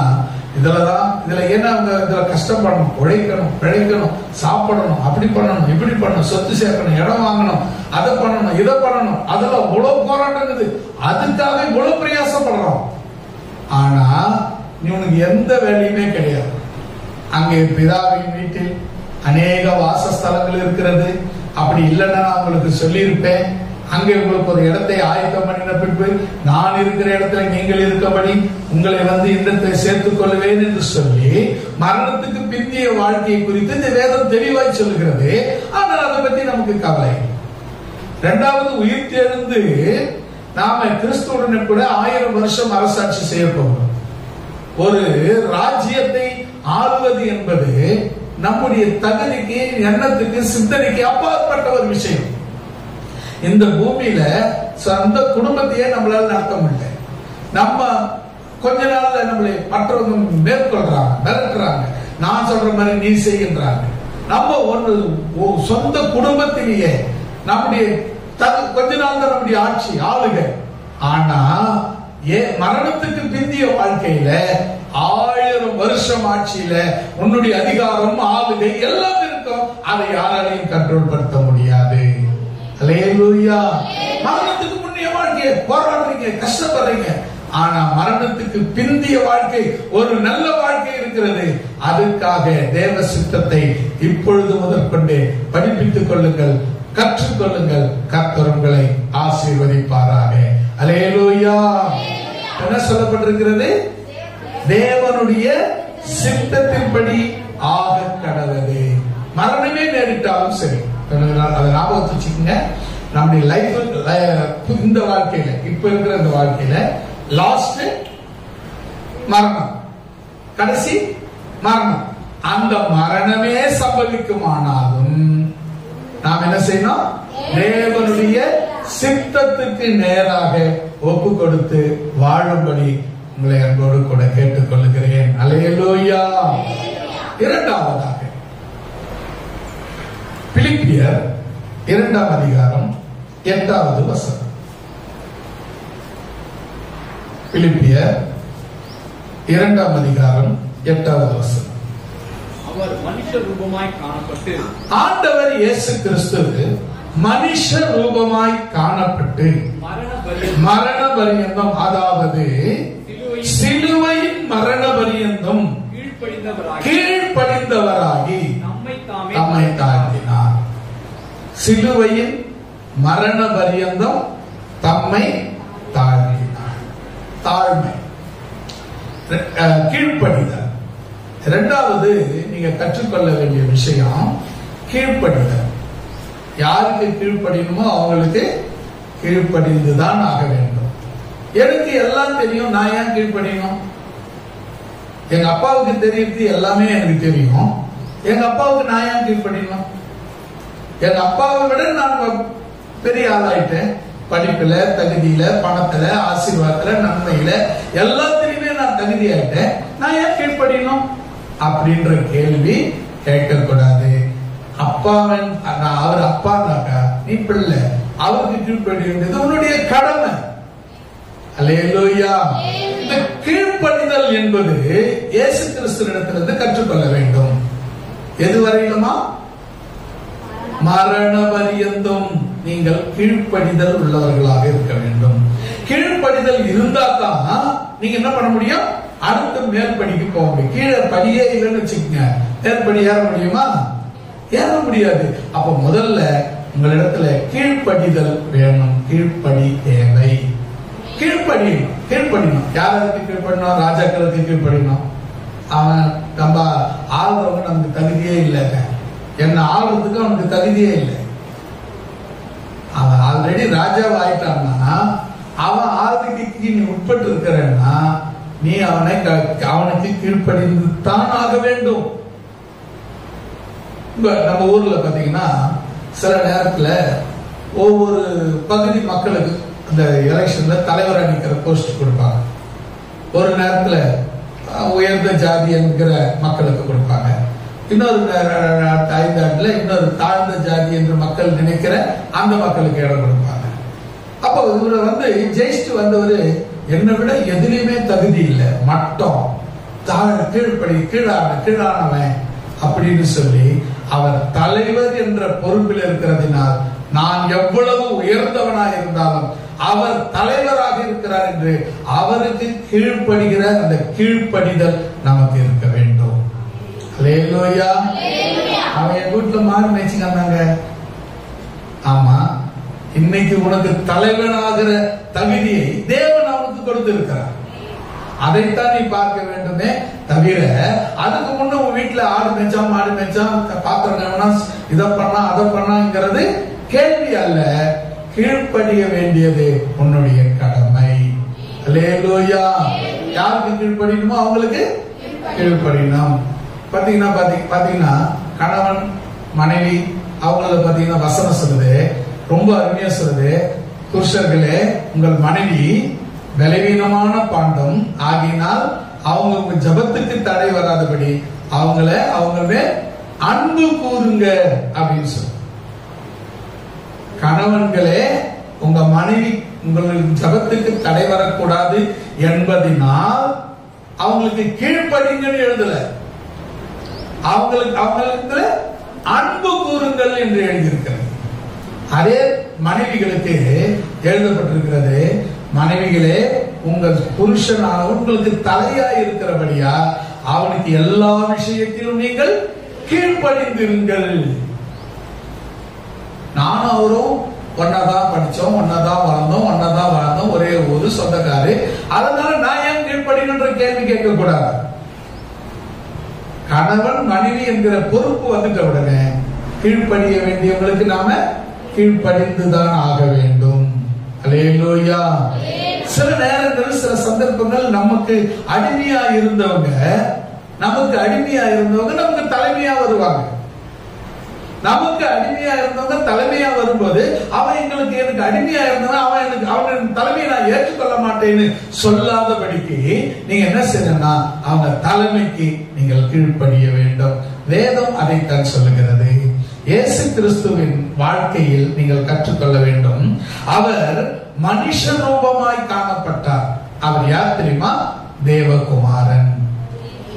இதுல ஏன்னா அவங்க இதுல கஷ்டப்படணும், உழைக்கணும், பிழைக்கணும், சாப்பிடணும், அப்படி பண்ணணும், இப்படி பண்ணணும், சொத்து சேர்க்கணும், இடம் வாங்கணும், அதை பண்ணணும், இதை பண்ணணும், அதுல இவ்வளவு போராட்டம் இருக்குது, அதுக்காக இவ்வளவு பிரயாசப்படுறோம். ஆனா இவனுக்கு எந்த வேலையுமே கிடையாது. அங்கே பிதாவின் வீட்டில் அநேக வாசஸ்தலங்கள் இருக்கிறது. அப்படி இல்லைன்னா உங்களுக்கு சொல்லி இருப்பேன். அங்கே உங்களுக்கு ஒரு இடத்தை ஆயத்தம் பண்ணின பின்பு நான் இருக்கிற இடத்துல நீங்கள் இருக்கபடி உங்களை வந்து இடத்தை சேர்த்துக் கொள்வேன் என்று சொல்லி மரணத்துக்கு பிந்திய வாழ்க்கையை குறித்து இந்த வேதம் தெளிவாய் சொல்லுகிறது. ஆனால் அதை பற்றி நமக்கு கவலை. இரண்டாவது, உயிர் தெழுந்து நாம கிறிஸ்துவுடன் கூட 1000 வருஷம் அரசாட்சி செய்ய போகிறோம். ஒரு ராஜ்யத்தை ஆளுவது என்பது நம்முடைய தகுதிக்கு, எண்ணத்துக்கு, சிந்தனைக்கு அப்பாற்பட்ட ஒரு விஷயம். இந்த பூமியில சொந்த குடும்பத்தையே நம்மளால நடத்த முடியல. நம்ம கொஞ்ச நாள்ல நம்மளை மற்றவங்க மேற்கொள்றாங்க, மிரட்டுறாங்க, நான் சொல்ற மாதிரி நீ செய்கின்றாங்க. நம்ம ஒன்று சொந்த குடும்பத்திலேயே நம்முடைய கொஞ்ச நாள் தான் நம்முடைய ஆட்சி ஆளுகை. ஆனா மரணத்துக்கு பிந்திய வாழ்க்கையில 1000 வருஷம் ஆட்சியில உன்னுடைய அதிகாரம், ஆளுகை எல்லாம் இருக்கும். அதை யாராலையும் கண்ட்ரோல் படுத்த முடியாது. அல்லேலூயா. மரணத்துக்கு முன்னைய வாழ்க்கையை போராடுறீங்க, கஷ்டப்படுறீங்க. ஆனா மரணத்துக்கு பிந்திய வாழ்க்கை, ஒரு நல்ல வாழ்க்கை இருக்கிறது. அதுக்காக தேவ சித்தத்தை இப்பொழுது முதற்கொண்டு படிப்பித்துக் கொள்ளுங்கள், கற்றுக்கொள்ளுங்கள். கர்த்தர் உங்களை ஆசீர்வதிப்பாராக. அல்லேலூயா. என்ன சொல்லப்பட்டிருக்கிறது? தேவனுடைய சித்தத்தின்படி ஆக கடவுளே. மரணமே நேரிட்டாலும் சரி, அதை ஞாபகத்தை வச்சுக்கோங்க. நம்முடைய லைஃப், இந்த வாழ்க்கையில, இப்ப இருக்கிற இந்த வாழ்க்கையில லாஸ்ட் மரணம், கடைசி மரணம். அந்த மரணமே சம்பவிக்குமானாலும் நாம் என்ன செய்யணும்? தேவனுடைய சித்தத்துக்கு நேராக ஒப்பு கொடுத்து வாழும்படி உங்களை அன்போடு கூட கேட்டுக் கொள்ளுகிறேன். அல்லேலூயா. இரண்டாவதாக பிலிப்பியர் 2ஆம் அதிகாரம் 8வது வசனம். பிலிப்பியர் 2ஆம் அதிகாரம் 8வது வசனம். அவர் மனுஷ ரூபமாய் காணப்பட்டு, ஆண்டவர் இயேசு கிறிஸ்து மனுஷ ரூபமாய் காணப்பட்டு மரண பரியந்தம், அதாவது சிலுவையின் மரண பரியந்தம் கீழ்ப்படிந்தவராகி தம்மை தாழ்த்தினார். சிலுவையின் மரண பரியந்தம் தம்மை தாழ்த்தினார். தாழ்மை, கீழ்ப்படிதல். இரண்டாவது நீங்க கற்றுக்கொள்ள வேண்டிய விஷயம் கீழ்ப்படிதல். யாருக்கு கீழ்ப்படியணுமோ அவங்களுக்கு கீழ்ப்படிந்துதான் ஆக வேண்டும். எனக்கு எல்லாம் தெரியும், நான் ஏன் கீழ்ப்படியணும்? எங்க அப்பாவுக்கு தெரியுது எல்லாமே எனக்கு தெரியும், எங்க அப்பாவுக்கு நான் ஏன் கீழ்ப்படியணும்? எங்க அப்பாவை விட நான் பெரிய ஆளாயிட்டேன். படிப்புல, தகுதியில, பணத்துல, ஆசீர்வாதத்துல, நன்மையில, எல்லாத்திலுமே நான் தகுதி ஆயிட்டேன். நான் ஏன் கீழ்ப்படியணும் அப்படின்ற கேள்வி கேட்கக்கூடாது. அப்பாவன், அவர் அப்பானாக்கா நீ பிள்ளை, அவருக்கு கீழ்ப்படிய வேண்டியது உன்னுடைய கடமை. அல்லேலூயா. இந்த கீழ்ப்படிதல் என்பது இயேசு கிறிஸ்துவிடத்திலிருந்து கற்றுக்கொள்ள வேண்டும். எதுவரையிலுமா? மரண பரியந்தம் நீங்கள் கீழ்ப்படிதல் உள்ளவர்களாக இருக்க வேண்டும். கீழ்ப்படிதல் இருந்தா தான் நீங்க என்ன பண்ண முடியும்? அடுத்த மேற்படிக்கு போக முடியும். கீழே படியே இல்லைன்னு வச்சுக்கோங்க, மேற்படி ஏற முடியுமா? ஏற முடியாது. அப்ப முதல்ல உங்களிடத்துல கீழ்ப்படிதல் வேணும். கீழ்ப்படி தேவை. கீழ்ப்படியணும். கீழ்ப்படியணும். யாருக்கு கீழ்ப்படினோம்? ராஜாக்களுக்கு கீழ்ப்படினோம். அவன் நம்ம ஆள்றவங்க நமக்கு தகுதியே இல்லைங்க. என்ன ஆள்றதுக்கு அவனுக்கு தகுதியே இல்லை. அவன் ஆல்ரெடி ராஜாவை ஆயிட்டான்னா, அவன் ஆளுக்கு நீ உட்பட்டு இருக்கிறன்னா நீ அவனுக்கு கீழ்ப்படிந்து தான் ஆக வேண்டும். நம்ம ஊர்ல பாத்தீங்கன்னா சில நேரத்துல ஒவ்வொரு பகுதி மக்களுக்கு அந்த எலெக்ஷன்ல தலைவரா நிக்கிற போஸ்ட் கொடுப்பாங்க. ஒரு நேரத்துல உயர்ந்த ஜாதி என்கிற மக்களுக்கு கொடுப்பாங்க. இன்னொரு 5 ஆண்டுல இன்னொரு தாழ்ந்த ஜாதி என்று மக்கள் நினைக்கிற அந்த மக்களுக்கு இடம் கொடுப்பாங்க. அப்ப இவரை ஜெயிச்சுட்டு வந்தவரு என்னை விட எதுலையுமே தகுதி இல்லை, மட்டம், கீழானவன் அப்படின்னு சொல்லி அவர் தலைவர் என்ற பொறுப்பில் இருக்கிறதினால் நான் எவ்வளவு உயர்ந்தவனாக இருந்தாலும் அவர் தலைவராக இருக்கிறார் என்று அவருக்கு கீழ்ப்படுகிற அந்த கீழ்ப்படிதல் நமக்கு இருக்க வேண்டும். அல்லேலூயா. அவன் என் வீட்டுல மாறு மேய்ச்சிக்காங்க. ஆமா, இன்னைக்கு உனக்கு தலைவனாகிற தகுதியை தேவன் அவனுக்கு கொடுத்திருக்கிறார். அதைத்தான் நீ பார்க்க வேண்டுமே தவிர அதுக்கு முன்ன உன் வீட்டுல ஆடு மேய்ச்சா, மாடு மேய்ச்சா, பாத்திரம் கழுவினா, இதை பண்ணா அதை பண்ணாங்கிறது கேள்வி அல்ல. கீழ்ப்படிய வேண்டியது உன்னுடைய கடமை. அல்லேலூயா. யாருக்கு கீழ்ப்படியணுமோ அவங்களுக்கு கீழ்ப்படியணும். பாத்தீங்கன்னா கணவன் மனைவி அவங்கள பாத்தீங்கன்னா வசனம் சொல்லுது, ரொம்ப அருமையா சொல்லுது. புருஷர்களே, உங்கள் மனைவி பலவீனமான பாண்டம் ஆகினால் அவங்க உங்க ஜபத்துக்கு தடை வராதபடி அவங்கள அன்பு கூறுங்க அப்படின்னு சொல்லு. கணவன்களே, உங்க மனைவி உங்களுக்கு ஜபத்துக்கு தடை வரக்கூடாது என்பதனால் அவங்களுக்கு கீழ்ப்படிங்கன்னு எழுதல, அவங்களுக்கு அன்பு கூறுங்கள் என்று எழுதியிருக்கிறது. அதே மனைவிகளுக்கு எழுதப்பட்டிருக்கிறது, மனைவிகளே உங்கள் புருஷனான உங்களுக்கு தலையாய் இருக்கிறபடியா அவனுக்கு எல்லா விஷயத்திலும் நீங்கள் கீழ்ப்படிந்திருங்கள். நானும் அவரும் ஒன்னாதான் படிச்சோம், ஒன்னாதான் வளர்ந்தோம், ஒரே ஒரு சொந்தக்காரு. அதனால கேள்வி கேட்க கூடாது. கணவன் மனைவி என்கிற பொறுப்பு வந்துட்ட உடனே கீழ்ப்படிய வேண்டியவங்களுக்கு நாம கீழ்ப்படிந்துதான் ஆக வேண்டும். அல்லேலூயா. சில நேரங்கள் சில சந்தர்ப்பங்கள் நமக்கு அடிமையா இருந்தவங்க நமக்கு தலைமையா வருவாங்க. நமக்கு அடிமையா இருந்தவங்க தலைமையா வரும்போது அவன் எனக்கு அடிமையா இருந்தவன் அவன் தலைமையை நான் ஏற்றுக்கொள்ள மாட்டேன்னு சொல்லாதபடிக்கு நீங்க என்ன செய்யணும்னா அவங்க தலைமைக்கு நீங்கள் கீழ்ப்படிய வேண்டும். வேதம் அதைத்தான் சொல்லுகிறது. இயேசு கிறிஸ்துவின் வாழ்க்கையில் நீங்கள் கற்றுக்கொள்ள வேண்டும். அவர் மனுஷ ரூபமாய் காணப்பட்டார். அவர் யார் தெரியுமா? தேவகுமாரன்.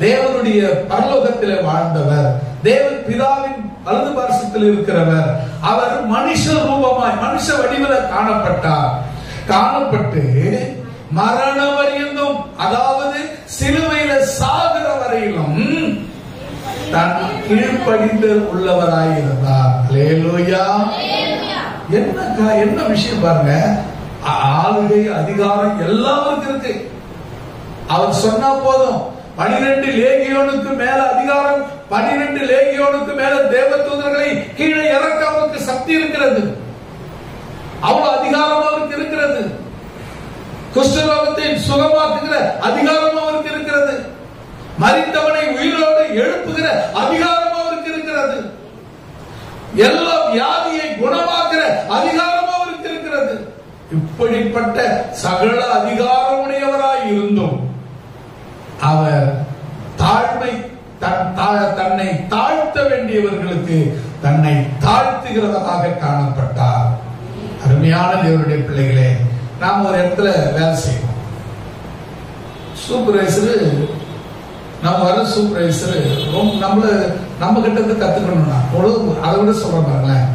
தேவனுடைய பரலோகத்திலே வாழ்ந்தவர், தேவன் பிதாவின் வலது பார்சத்தில் இருக்கிறவர். அவர் மனுஷ ரூபமாய் மனுஷ வடிவில் காணப்பட்டு மரண வரையிலும், அதாவது சிலுவையில சாகிற வரையிலும் தன் கீழ்ப்படிந்து உள்ளவராயிருந்தார். அல்லேலூயா. என்ன விஷயம் பாருங்க, ஆளுகை அதிகாரம் எல்லாருக்கும் இருக்கு. அவர் சொன்னா போதும். 12 லேகியோனுக்கு மேல அதிகாரம், 12 லேகியோனுக்கு மேல தேவதூதர்களை கீழே இறக்க அவருக்கு சக்தி இருக்கிறது. அவ்வளவு அதிகாரம் அவருக்கு இருக்கிறது. குஷ்டரோகத்தை சுகமாக்குகிற அதிகாரம் அவருக்கு இருக்கிறது. மரித்தவனை உயிரோடு எழுப்புகிற அதிகாரம் அவருக்கு இருக்கிறது. எல்லா வியாதியை குணமாக்குற அதிகாரம் அவருக்கு இருக்கிறது. இப்படிப்பட்ட சகல அதிகாரமுடையவராய் இருந்தும் அவர் தன்னை தாழ்த்த வேண்டியவர்களுக்கு தன்னை தாழ்த்துகிறவராக காணப்பட்டார். அருமையான தேவனுடைய பிள்ளைகளே, நாம் ஒரு இடத்துல வேலை செய்வோம். சூப்பர்வைசர், நம்ம வர சூப்பர்வைசர் நம்ம கிட்ட இருந்து கத்துக்கணும்னா அதை விட சொல்ற பாருங்களேன்,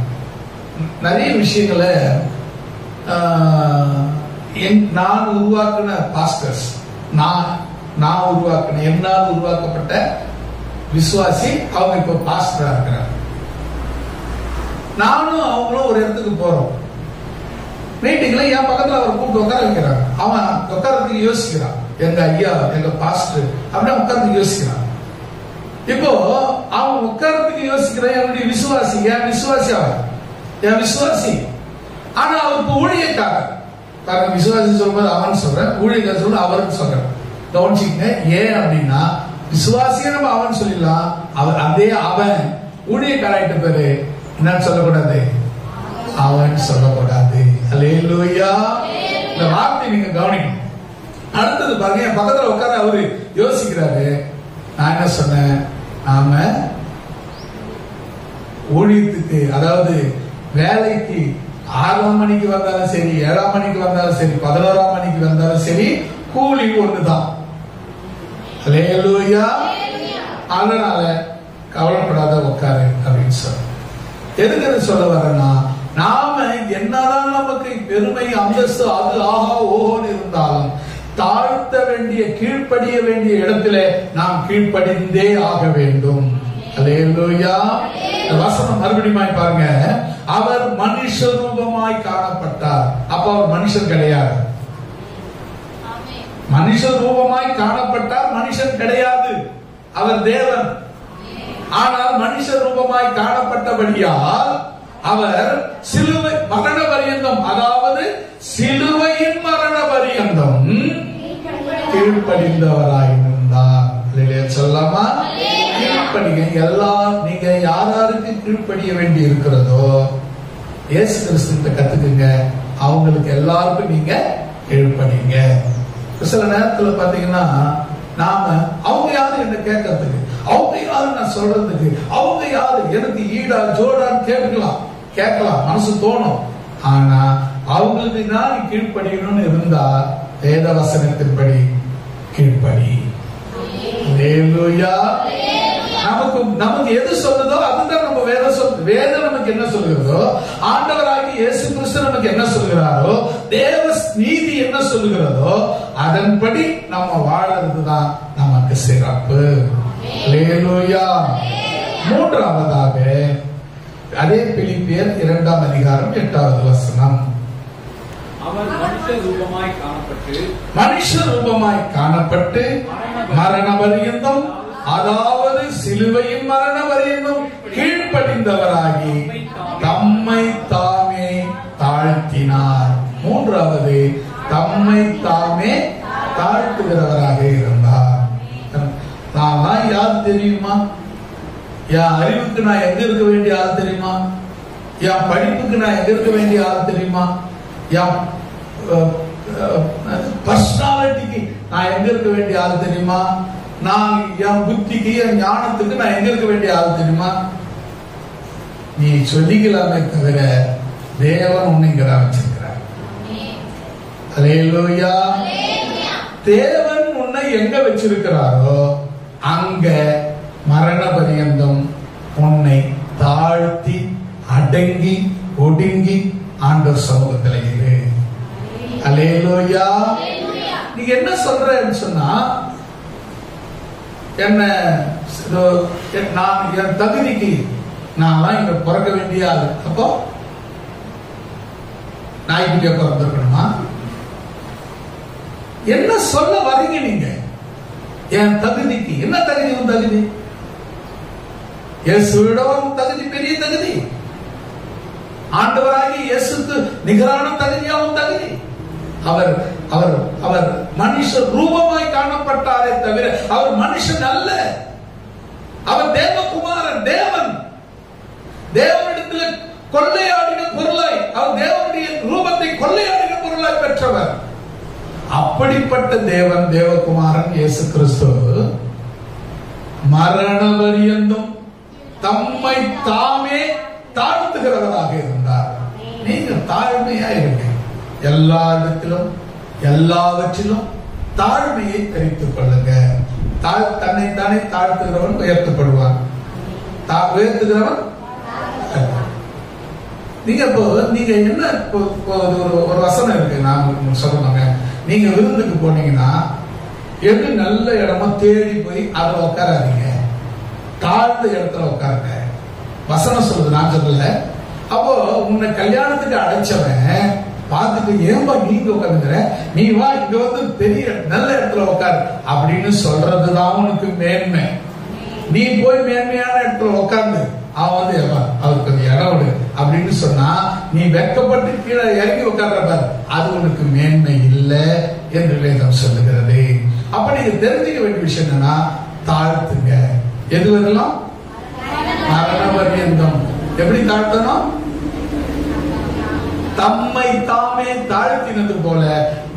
நிறைய விஷயங்களை நான் உருவாக்கின பாஸ்டர்ஸ், நான் உருவாக்கின என்னால் உருவாக்கப்பட்ட விசுவாசி அவங்க இப்ப பாஸ்டரா இருக்கிறாங்க. நானும் அவங்களும் ஒரு இடத்துக்கு போறோம். மீட்டிங்ல என் பக்கத்துல அவர் கூப்பிட்டு உட்கார வைக்கிறாங்க. அவன் உட்காரத்துக்கு யோசிக்கிறான். எங்க ஐயா, எங்க பாஸ்டர் அப்படின்னு உட்கார்ந்து யோசிக்கிறான். இப்போ அவன் உட்காரத்துக்கு யோசிக்கிறான். என்னுடைய விசுவாசி, என் விசுவாசி, அவன் என் விசுவாசி. ஆனா அவருக்கு ஊழியக்காரர். விசுவாசி சொல்லும்போது அவன் சொல்றேன், ஊழியக்காரர் சொல்ல அவர்னு சொல்றேன். கவனிச்சிங்க. ஏன் அப்படின்னா விசுவாசிய நம்ம அவன் சொல்லிடலாம். அதே அவன் ஊழியக்காராயிட்ட பேரு என்னன்னு சொல்லக்கூடாது, அவன் சொல்லக்கூடாது. அல்லேலூயா. இந்த வார்த்தை நீங்க கவனிக்கணும். அடுத்தது பாருங்க, என் பக்கத்துல உட்கார அவரு யோசிக்கிறாரு. நான் என்ன சொன்னேன், நாம ஊழியத்துக்கு, அதாவது வேலைக்கு 6ஆம் மணிக்கு வந்தாலும் சரி, 7ஆம் மணிக்கு வந்தாலும் சரி, 11ஆம் மணிக்கு வந்தாலும் சரி, கூலி ஒண்ணுதான். அல்லேலூயா. அதனால கவலைப்படாத உட்காரு அப்படின்னு சொல்ற. எதுக்கு சொல்ல வரேன்னா, நாம என்னதான் நமக்கு பெருமை அந்தஸ்து அது ஆஹா ஓஹோன்னு இருந்தாலும் தாழ்த்த வேண்டிய கீழ்ப்படிய வேண்டிய இடத்துல நாம் கீழ்ப்படிந்தே ஆக வேண்டும். அல்லேலூயா. வசனம் மறுபடியும் பாருங்க, அவர் மனுஷ ரூபமாய் காணப்பட்டார். அப்ப அவர் மனுஷன் கிடையாது. மனுஷ ரூபமாய் காணப்பட்டார், மனுஷன் கிடையாது. அவர் தேவன். ஆனால் மனுஷ ரூபமாய் காணப்பட்டபடியால் அவர் சிலுவை மரண பரியந்தம், அதாவது சிலுவையின் மரண பரியந்தம் கீழ்ப்படிந்தவராயிருந்தார். சொல்லாமா? கீழ்ப்படிங்க. நீங்க யாராருக்கு கீழ்ப்படிய வேண்டி இருக்கிறதோ இயேசு கிறிஸ்து கத்துக்குங்க. அவங்களுக்கு எல்லாருக்கும் நீங்க கீழ்ப்படிங்க. சில நேரத்துல பாத்தீங்கன்னா நாம அவங்க யாரு என்ன கேட்கறதுக்கு, அவங்க யாரு நான் சொல்றதுக்கு, அவங்க யாரு எனக்கு ஈடா ஜோடான்னு கேட்கலாம் மனசு தோணும். ஆனா அவங்களுக்கு நான் கீழ்ப்படியணும்னு இருந்தா வேத வசனத்தின்படி கீழ்ப்படி. நமக்கு எது சொல்லுதோ அதுதான் நம்ம வேதம் நமக்கு என்ன சொல்லுகிறதோ, ஆண்டவராகிய இயேசு கிறிஸ்து நமக்கு என்ன சொல்கிறாரோ, தேவ நீதி என்ன சொல்லுகிறதோ அதன்படி நம்ம வாழறதுதான் நமக்கு சிறப்பு. அல்லேலூயா. மூன்றாவதாக அதே பிலிப்பியர் 2ஆம் அதிகாரம் 8வது வசனம். அவர் மனுஷ ரூபமாய் காணப்பட்டு மரண பரியந்தம், அதாவது சிலுவையின் மரண பரியந்தம் கீழ்ப்படிந்தவராகி தம்மை தாமே தாழ்த்தினார். மூன்றாவது, தம்மை தாமே தாழ்த்துகிறவராக இருந்தார். நான் யார் தெரியுமா? என் அறிவுக்கு நான் எங்க இருக்க வேண்டிய ஆள் தெரியுமா? என் படிப்புக்கு நான் எங்க இருக்க வேண்டிய ஆள் தெரியுமா? என் பர்சனாலிட்டிக்கு நான் எங்க இருக்க வேண்டிய ஆள் தெரியுமா? நான் என் புத்திக்கு, என் ஞானத்துக்கு நான் எங்க இருக்க வேண்டிய ஆள் தெரியுமா? நீ சொல்லிக்கலாமே தவிர தேவன் உன்னை இங்க வச்சிருக்கிறார். அல்லேலூயா. தேவன் உன்னை எங்க வச்சிருக்கிறாரோ அங்க மரண பரியந்தம் உன்னை தாழ்த்தி அடங்கி ஒடுங்கி ஆண்டவர் சமூகத்தில் இரு. அல்லேலூயா. நீங்க என்ன சொல்றேன்னு சொன்னா, என்ன நான் என் தகுதிக்கு நான் இங்க பிறக்க வேண்டிய ஆளு, அப்போ நாய்க்குட்டியா பிறந்திருக்கணுமா? என்ன சொல்ல வரீங்க நீங்க? என் தகுதிக்கு என்ன தகுதி? உன் தகுதி இயேசுவிடம் தகுதி பெரிய தகுதி. ஆண்டவராகிய இயேசுக்கு நிகரான தகுதியாவும் தகுதி. அவர் அவர் அவர் மனுஷ ரூபமாய் காணப்பட்டாரே தவிர அவர் மனுஷன் அல்ல. அவர் தேவகுமாரன், தேவன். தேவனிடத்தில் கொள்ளையாடின பொருளாய், அவர் தேவனுடைய ரூபத்தை கொள்ளையாடின பொருளாய் பெற்றவர். அப்படிப்பட்ட தேவன், தேவகுமாரன் இயேசு கிறிஸ்து மரண பரியந்தம் தம்மை தாமே தாழ்த்துகிறவராக இருந்தார். நீங்கள் தாழ்மையா இருங்க. எல்லா இடத்திலும் எல்லாவற்றிலும் தாழ்மையை தெரிவித்துக் கொள்ளுங்க. தன்னைத்தானே தாழ்த்துகிறவன் உயர்த்தப்படுவான், உயர்த்துகிறவன். நீங்க நீங்க என்ன ஒரு வசனம் இருக்கு, நான் சொல்லணுங்க. நீங்க விருந்துக்கு போனீங்கன்னா எது நல்ல இடமா தேடி போய் அதுல உட்காராதீங்க, தாழ்ந்த இடத்துல உட்காருங்க. வசனம் சொல்லுது, நான் சொல்லல. அப்போ உன்னை கல்யாணத்துக்கு அழைச்சவன் பார்த்துட்டு, ஏன்பா நீங்க உட்காந்துக்கிற, நீ வா இங்க வந்து பெரிய நல்ல இடத்துல உட்காரு அப்படின்னு சொல்றதுதான் உனக்கு மேன்மை. நீ போய் மேன்மையான இடத்துல உட்கார்ந்து அவன் வந்து அவருக்கு கொஞ்சம் இடம் விடு அப்படின்னு சொன்னா நீ வெட்கப்பட்டு கீழே இறங்கி உட்கார்ற பாரு, அது உனக்கு மேன்மை இல்லை என்று வேதம் சொல்லுகிறது. அப்ப நீங்க தெரிஞ்சுக்க வேண்டிய விஷயம் என்னன்னா, தாழ்த்துங்க. எது வரலாம்? மரண பரியந்தம். எப்படி தாழ்த்தணும்? தம்மை தாமே தாழ்த்தினது போல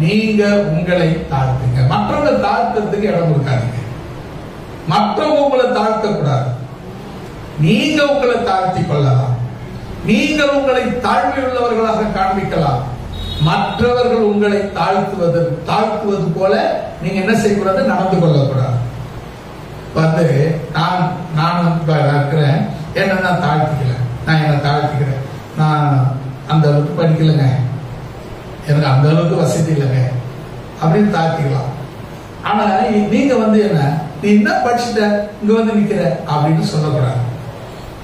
நீங்க உங்களை தாழ்த்துங்க. மற்றவங்க தாழ்த்துறதுக்கு இடம் கொடுக்காதீங்க. மற்றவங்க உங்களை தாழ்த்த கூடாது. நீங்க உங்களை தாழ்த்தி கொள்ளலாம். நீங்கள் உங்களை தாழ்மை உள்ளவர்களாக காண்பிக்கலாம். மற்றவர்கள் உங்களை தாழ்த்துவது போல நீங்க என்ன செய்யக்கூடாது? நடந்து கொள்ளக்கூடாது. வந்து நான் இருக்கிறேன், என்ன நான் தாழ்த்திக்கல, நான் என்ன தாழ்த்திக்கிறேன், நான் அந்த அளவுக்கு படிக்கலைங்க, எனக்கு அந்த அளவுக்கு வசதி இல்லைங்க அப்படின்னு தாழ்த்திக்கலாம். ஆனா நீங்க வந்து என்ன, நீ என்ன படிச்சுட்ட இங்க வந்து நிக்கிற அப்படின்னு சொல்லக்கூடாது.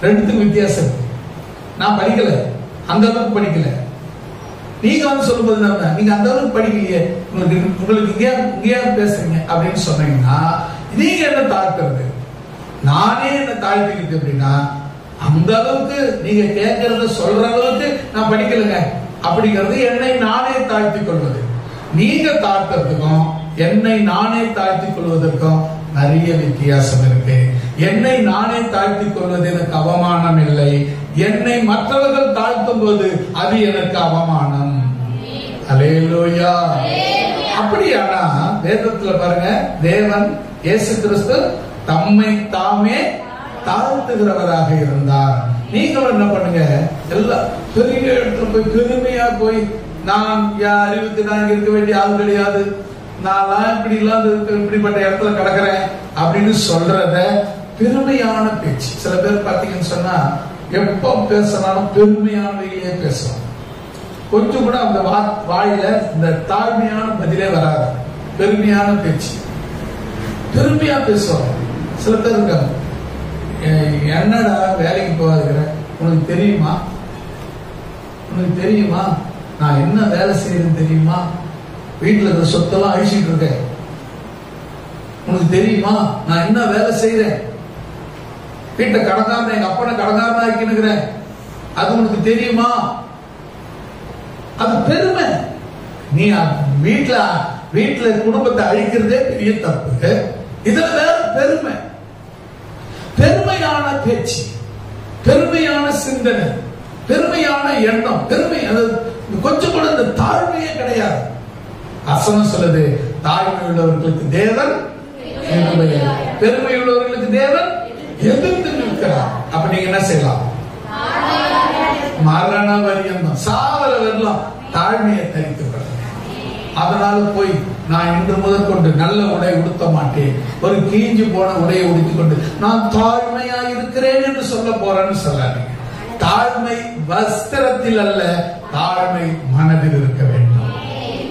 ரெண்டுத்துக்கும் வித்தியாசம் இருக்கு. நான் படிக்கல, அந்த அளவுக்கு படிக்கல. நீங்க வந்து சொல்லும்போது நீங்க அந்த அளவுக்கு படிக்கலையே, உங்களுக்கு இங்கேயா பேசுறீங்க அப்படின்னு சொன்னீங்கன்னா நீங்க என்ன தாழ்த்துறது? நானே என்ன தாழ்த்திக்கிட்டு அப்படின்னா, அந்த அளவுக்கு நீங்க கேட்கறத சொல்ற அளவுக்கு நான் படிக்கலைங்க அப்படிங்கிறது என்னை நானே தாழ்த்திக் கொள்வது. நீங்க தாழ்த்துறதுக்கும் என்னை நானே தாழ்த்திக் கொள்வதற்கும் நிறைய வித்தியாசம் இருக்கு. என்னை நானே தாழ்த்திக் கொள்வது எனக்கு அவமானம் இல்லை. என்னை மற்றவர்கள் தாழ்த்தும் போது அது எனக்கு அவமானம். அல்லேலூயா. அப்படியானா வேதத்துல பாருங்க, தேவன் இயேசு கிறிஸ்து தம்மை தாமே தாழ்த்துகிறவராக இருந்தார். நீங்களும் என்ன பண்ணுங்க, எல்லா பெரிய இடத்துல போய் பெருமையா போய் நான் என் அறிவுக்கு நான் இருக்க வேண்டிய ஆள் கிடையாது, நான் இப்படி இல்லாத இப்படிப்பட்ட இடத்துல கிடக்குறேன் அப்படின்னு சொல்றத பெருமையான பேச்சு. சில பேர் பாத்தீங்கன்னு சொன்னா எப்ப பேசினாலும் பெருமையானவையே பேசுவோம். கொஞ்சம் கூட அந்த வாயில இந்த தாழ்மையான பதிலே வராது. பெருமையான பேச்சு, பெருமையா பேசுவாங்க. சில பேர் இருக்காங்க, என்னடா வேலைக்கு போகாதுங்கிற, உனக்கு தெரியுமா, உனக்கு தெரியுமா நான் என்ன வேலை செய்யறேன்னு தெரியுமா? வீட்டுல இருக்கிற சொத்தெல்லாம் அழிச்சிட்டு இருக்கேன். உனக்கு தெரியுமா நான் என்ன வேலை செய்யறேன்? வீட்டை கடங்காரன், எங்க அப்பனை கடங்காரனா ஆக்கினுக்கிறேன். அது உனக்கு தெரியுமா? அது பெருமை. நீ வீட்டுல குடும்பத்தை அழிக்கிறதே பெரிய தப்பு. இதுல வேற பெருமை. பெருமையான பேச்சு, பெருமையான சிந்தனை, பெருமையான எண்ணம், பெருமை. அது கொஞ்சம் கூட இந்த தாழ்மையே கிடையாது. வசனம் சொல்லுது, தாழ்மை உள்ளவர்களுக்கு தேவன் பெருமை உள்ளவர்களுக்கு தேவன் எதிர்த்து நிற்கிறார். அப்ப நீங்க என்ன செய்யலாம்? மரண பரியந்தம் சாவர வரலாம் தாழ்மையை தரித்துக் கொள்ள. அதனால போய் நான் இன்று முதற்கொண்டு நல்ல உடை உடுத்த மாட்டேன், ஒரு கீஞ்சு போன உடையை உடுத்திக் கொண்டு நான் தாழ்மையா இருக்கிறேன் என்று சொல்ல போறேன்னு சொல்லாதீங்க. தாழ்மை வஸ்திரத்தில் அல்ல, தாழ்மை மனதில் இருக்க வேண்டும்.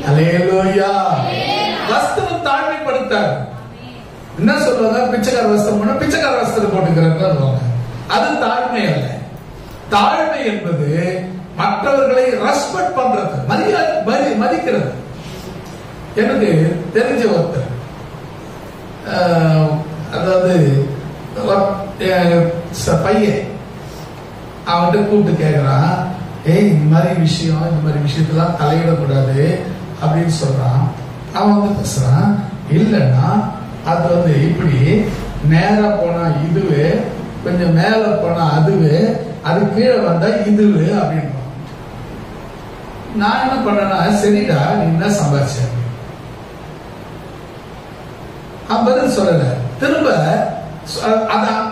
அல்லேலூயா. வஸ்திரம் தாழ்மைப்படுத்தாது. என்ன சொல்லுவாங்க? பிச்சைக்கார வஸ்திரம், பிச்சைக்கார வஸ்திரம் போட்டுக்கிறாங்க. அது தாழ்மை அல்ல. தாழ்மை என்பது மற்றவர்களை ரெஸ்பெக்ட் பண்றது, மதிக்கிறது. எனக்கு தெரிஞ்ச ஒருத்தர், அதாவது பையன் அவன்கிட்ட கூப்பிட்டு கேட்கிறான், ஏய் இந்த மாதிரி விஷயத்தெல்லாம் தலையிடக்கூடாது அப்படின்னு சொல்றான். அவன் வந்து பேசுறான், இல்லைன்னா அது இப்படி நேரா போனா இதுவே, கொஞ்சம் மேல போனா அதுவே, அது கீழே வந்தா இதுவே அப்படின்னு. நான் என்ன பண்ணேன்னா, சரிடா நீ என்ன சம்பாதிச்ச? பதில் சொல்லல. திரும்ப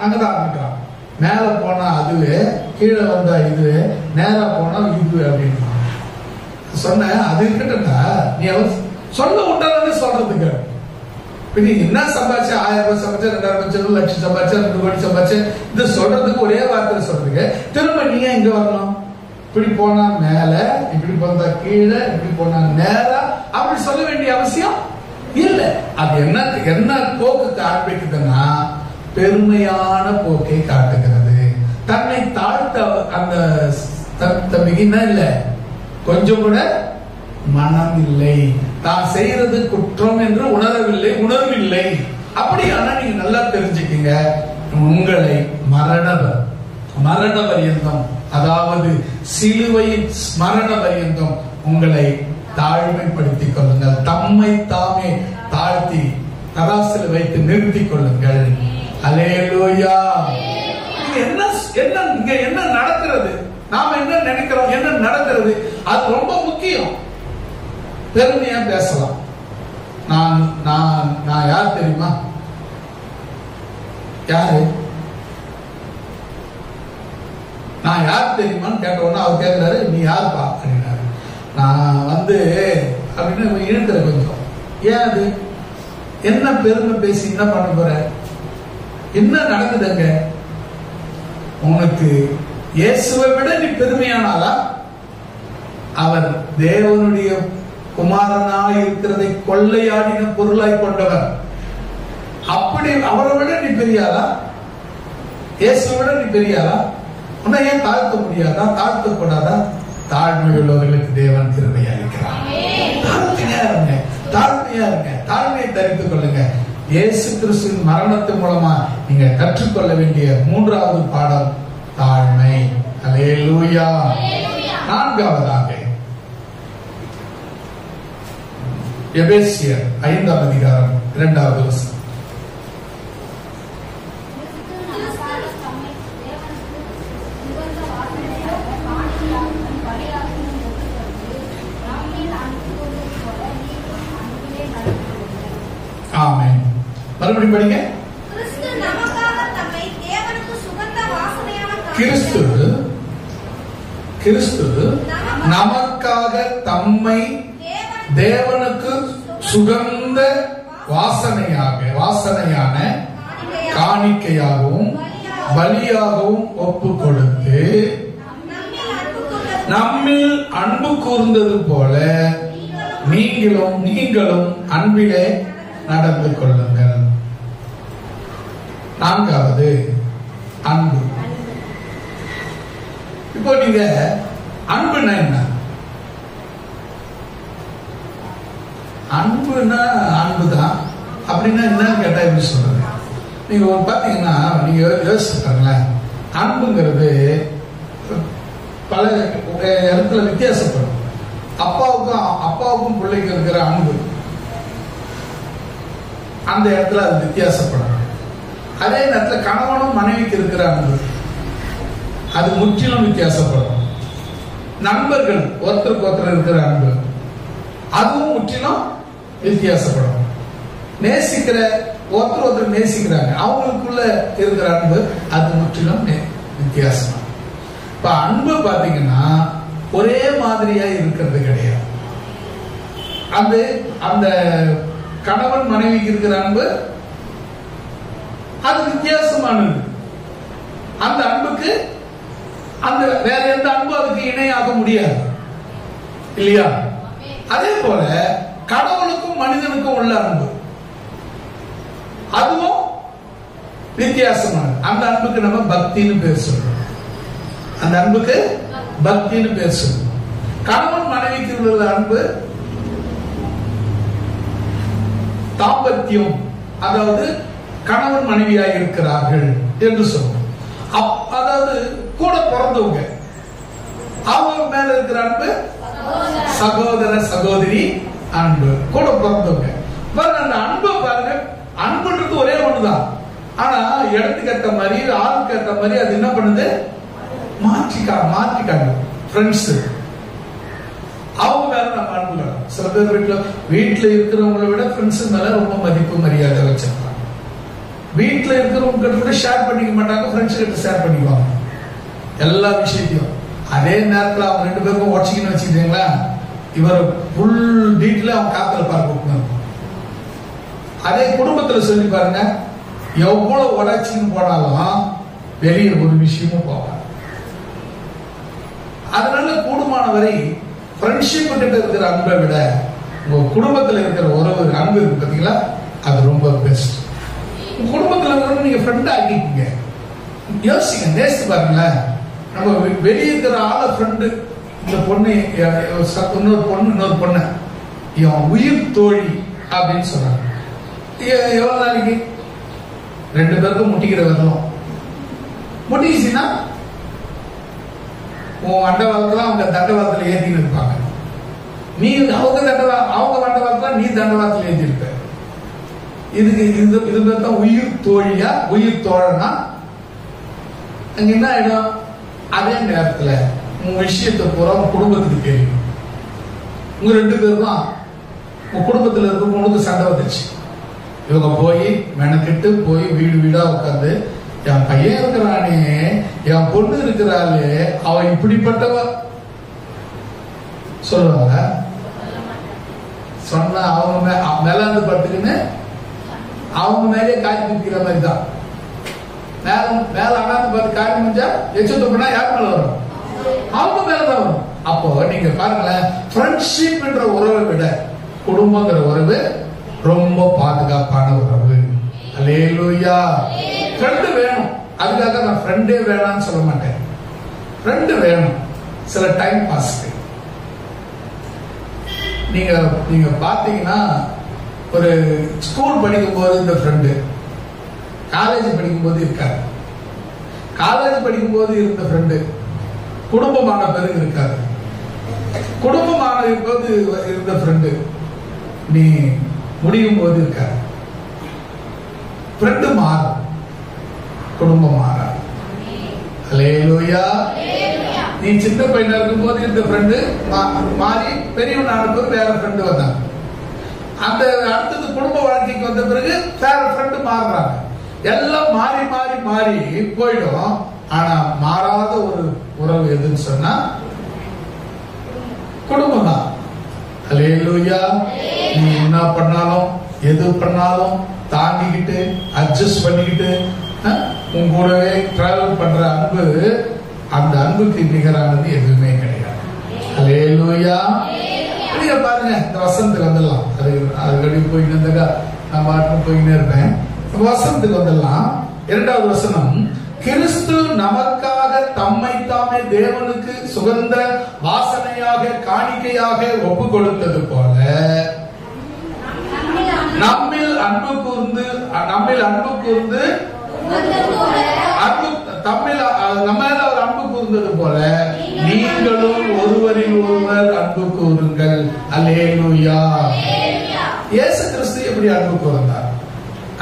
அங்கதான் ஆரம்பிக்கிறான். மேல போனா அதுவே, கீழே வந்தா இதுவே, நேரா போனா இதுவே அப்படின்னு சொன்ன. அது இருக்கட்டா, நீ சொல்ல விட்டாலே சொல்றதுக்கு நீ என்ன சம்பாதிச்ச? 1000 ரூபாய் சம்பாதிச்ச, 2000 ரூபாய், 1 லட்சம் சம்பாதிச்ச, 2 கோடி சம்பாதிச்ச, இது சொல்றதுக்கு ஒரே வார்த்தை சொல்றதுக்கு திரும்ப நீ இங்க வரணும். இப்படி போனா மேல, இப்படி போனா கீழே, இப்படி போனா நேரா அப்படி சொல்ல வேண்டிய அவசியம் இல்ல. அது என்ன போக்கு காண்பிக்குதுன்னா, பெருமையான போக்கை காட்டுகிறது. தன்னை தாழ்த்த அந்த தம்பிக்குன்னா இல்ல, கொஞ்சம் கூட மனம் இல்லை, தான் செய்யறது குற்றம் என்று உணர்வில்லை. அப்படியானா நீங்க நல்லா தெரிஞ்சுக்கீங்க, உங்களை மரண பரியந்தம், அதாவது சிலுவையின் மரண பரியந்தம் உங்களை தாழ்மைப்படுத்திக் கொள்ளுங்கள். தம்மை தாமே தாழ்த்தி தராசில் வைத்து நிறுத்திக் கொள்ளுங்கள். அல்லேலூயா. என்ன நடக்கிறது? நாம என்ன நினைக்கிறோம், என்ன நடக்கிறது, அது ரொம்ப முக்கியம். பெருமையா பேசலாம். நான் யார் தெரியுமா? யாரு? நான் யார் தெரியுமான்னு கேட்டோன்னா அவர் கேட்கிறாரு, நீ யாருப்பா அப்படின்னாரு. நான் அப்படின்னு இழுக்கிற கொஞ்சம். ஏன் அது? என்ன பெருமை பேசி என்ன பண்ண போற? என்ன நடக்குதுங்க? உனக்கு இயேசுவை விட நீ பெருமையானாலா? அவர் தேவனுடைய குமாரனாய் இருக்கிறதை கொள்ளையாடின பொருளாய் கொண்டவர். அப்படி அவரை விட நீ பெரியாளா? இயேசுவை விட நீ பெரியாளா? உன்னை ஏன் தாழ்த்த முடியாதா? தாழ்த்தக்கூடாதா? தாழ்மை உள்ளவர்களுக்கு தேவன் கிருபை அளிக்கிறார். தாழ்மையா இருங்க, தாழ்மையை தரித்துக் கொள்ளுங்க. இயேசு கிறிஸ்துவின் மரணத்தின் மூலமா நீங்க கற்றுக்கொள்ள வேண்டிய 3வது பாடம் தாழ்மை. அல்லேலூயா. 4வதாக எபேசியர் 5ஆம் அதிகாரம் 2வது வசனம். ஆமென். மறுபடியும் படிங்க. கிறிஸ்து நமக்காக தம்மை தேவனுக்கு சுகந்த வாசனையான காணிக்கையாகவும் பலியாகவும் ஒப்பு கொடுத்து நம்மில் அன்பு கூர்ந்தது போல நீங்களும் அன்பிலே நடந்து கொள்ளுங்கள். 4வது அன்பு. இப்போ நீங்க அன்புனா என்ன? அன்புன்னா அன்புதான். அப்படின்னா என்னன்னு கேட்டா எப்படி சொல்றது? நீங்க பாத்தீங்கன்னா நீங்க யோசிச்சுப்பாங்களேன், அன்புங்கிறது பல இடத்துல வித்தியாசப்படும். அப்பாவுக்கும் பிள்ளைக்கு இருக்கிற அன்பு அந்த இடத்துல அது வித்தியாசப்படும். அதே நேரத்தில் கணவனும் மனைவிக்கு இருக்கிற அன்பு அது முற்றிலும் வித்தியாசப்படும். நண்பர்கள் ஒருத்தருக்கு ஒருத்தர் இருக்கிற அன்பு அதுவும் முற்றிலும் வித்தியாசப்படும். நேசிக்கிற ஒருத்தர் நேசிக்கிறாங்க, அவங்களுக்குள்ள இருக்கிற அன்பு அது முற்றிலும் வித்தியாசம். இப்ப அன்பு பாத்தீங்கன்னா ஒரே மாதிரியா இருக்கிறது கிடையாது. அந்த கணவன் மனைவிக்கு இருக்கிற அன்பு அது வித்தியாசமானது. அந்த அன்புக்கு அந்த வேற எந்த அன்பு அதுக்கு இணையாக முடியாது இல்லையா? அதே போல கடவுளுக்கும் மனிதனுக்கும் உள்ள அன்பு அதுவும் வித்தியாசமானது. அந்த அன்புக்கு நம்ம பக்தின்னு பேர் சொல்றோம். அந்த அன்புக்கு பக்தின்னு பேர் சொல்றோம். கணவன் மனைவிக்கு உள்ள அன்பு தாம்பத்தியம், அதாவது கணவன் மனைவியாக இருக்கிறார்கள் என்று சொல்றோம். அதாவது கூட பிறந்தவங்க அவங்க மேல இருக்கிற அன்பு சகோதர சகோதரி அன்பு, கூட பிறந்தவங்க. அந்த அன்பை பாருங்க, அன்புன்றது ஒரே ஒண்ணுதான். ஆனா இடத்துக்கு ஏற்ற மாதிரி ஆளுக்கு ஏற்ற மாதிரி அது என்ன பண்ணுது, மாற்றிக்காங்க. ஃப்ரெண்ட்ஸ் அவங்க மேல நம்ம அன்பு. சில பேர் வீட்டுல இருக்கிறவங்களை விட ஃப்ரெண்ட்ஸ் மேல ரொம்ப மதிப்பு மரியாதை வச்சிருப்பாங்க. வீட்டுல இருக்கிறவங்க கூட ஷேர் பண்ணிக்க மாட்டாங்க, ஃப்ரெண்ட்ஸ் கிட்ட ஷேர் பண்ணிக்குவாங்க எல்லா விஷயத்தையும். அதே நேரத்தில் அவங்க ரெண்டு பேருக்கும் உடச்சிக்கின்னு வச்சுக்கிட்டீங்களா, இவர் ஃபுல் டீட்டெயில அவங்க காத்துல பார்க்க. அதே குடும்பத்துல சொல்லி பாருங்க, எவ்வளவு உடச்சின்னு போனாலும் வெளியே ஒரு விஷயமும் போவாங்க. அதனால கூடுமான வரை ஃப்ரெண்ட்ஷிப் கிட்ட இருக்கிற அன்பை விட உங்க குடும்பத்துல இருக்கிற ஒரு அன்பு இருக்கு பாத்தீங்களா, அது ரொம்ப பெஸ்ட். குடும்பத்துல இருக்கிறவங்க நீங்க ஃப்ரெண்ட் ஆக்கிக்கீங்க. யோசிங்க, நேசித்து பாருங்களேன். நம்ம வெளியே இருக்கிற ஆள ஃப்ரெண்டு, இந்த பொண்ணு இன்னொரு பொண்ணு என் உயிர் தோழி அப்படின்னு சொல்றாங்க. எவ்வளவு நாளைக்கு? 2 பேருக்கும் முட்டிக்கிற வரலாம். முட்டிச்சுன்னா உன் அண்டவாளத்துல அவங்க தண்டவாளத்துல ஏத்தின்னு இருப்பாங்க. நீ அவங்க வண்டவாளத்துல நீ தண்டவாளத்துல ஏத்தி இருப்ப. இதுக்கு தான் உயிர் தோழியா உயிர் தோழனா. அங்க என்ன ஆயிடும்? அதே நேரத்துல உங்க விஷயத்தை பூரா உங்க குடும்பத்துக்கு தெரியும். உங்க 2 பேருக்கும் உங்க குடும்பத்துல இருக்கிறவங்களுக்கு சண்டை வந்துச்சு. இவங்க போய் மெனக்கிட்டு போய் வீடு வீடா உட்காந்து, என் பையன் இருக்கிறானே, என் பொண்ணு இருக்கிறாளே, அவன் இப்படிப்பட்டவ சொல்லுவாங்க. சொன்னா அவங்க மேலாந்து படுத்துக்கின்னு அவங்க மேலே காய் தூக்கிற மாதிரி தான். மேல அனாந்து பார்த்து காய் முடிஞ்சா எச்சத்து பண்ணா யார் மேல வரும்? அவங்க மேலதான் வரும். அப்போ நீங்க பாருங்களேன், ஃப்ரெண்ட்ஷிப் என்ற உறவை விட குடும்பங்கிற உறவு ரொம்ப பாதுகாப்பான உறவு. அல்லேலூயா. ஃப்ரெண்டு வேணும், அதுக்காக நான் ஃப்ரெண்டே வேணாம்னு சொல்ல மாட்டேன். ஃப்ரெண்டு வேணும் சில டைம் பாஸ்க்கு. நீங்க பாத்தீங்கன்னா ஒரு ஸ்கூல் படிக்கும் போது இந்த ஃப்ரெண்டு, காலேஜ் படிக்கும் போது இருக்காரு. காலேஜ் படிக்கும் போது இருந்த ஃப்ரெண்டு குடும்பமான பிறகு இருக்காரு. குடும்பமான போது இருந்த ஃப்ரெண்டு நீ முடியும் போது இருக்காரு. ஃப்ரெண்டு மாறும், குடும்பம் மாறாது. அல்லேலூயா. நீ சின்ன பையனா இருக்கும் போது இருந்த ஃப்ரெண்டு மாறி பெரியவனான பிறகு வேற ஃப்ரெண்டு வந்தாங்க. அந்த அடுத்தது குடும்ப வாழ்க்கைக்கு வந்த பிறகு வேற ஃப்ரெண்டு மாறுறாங்க. எல்லாம் மாறி மாறி மாறி போயிடும். ஆனா மாறாத ஒரு உறவு எதுன்னு சொன்னா குடும்பம் தான். அல்லேலூயா. நீ என்ன பண்ணாலும் எது பண்ணாலும் தாங்கிக்கிட்டு அட்ஜஸ்ட் பண்ணிக்கிட்டு உன் கூடவே டிராவல் பண்ற அன்பு, அந்த அன்புக்கு நிகரானது எதுவுமே கிடையாது. அல்லேலூயா. நீங்க பாருங்க, இந்த வசனத்துக்கு வந்துடலாம். அது போயிட்டு இருந்தாக்கா நான் பாட்டு போயின்னே இருப்பேன். வசனத்துக்கு வந்துடலாம். 2வது வசனம், கிறிஸ்து நமக்காக தம்மை தாமே தேவனுக்கு சுகந்த வாசனையாக காணிக்கையாக ஒப்பு கொடுத்தது போல அல்லேலூயா. இயேசு கிறிஸ்து எப்படி அன்பு கூர்ந்தார்,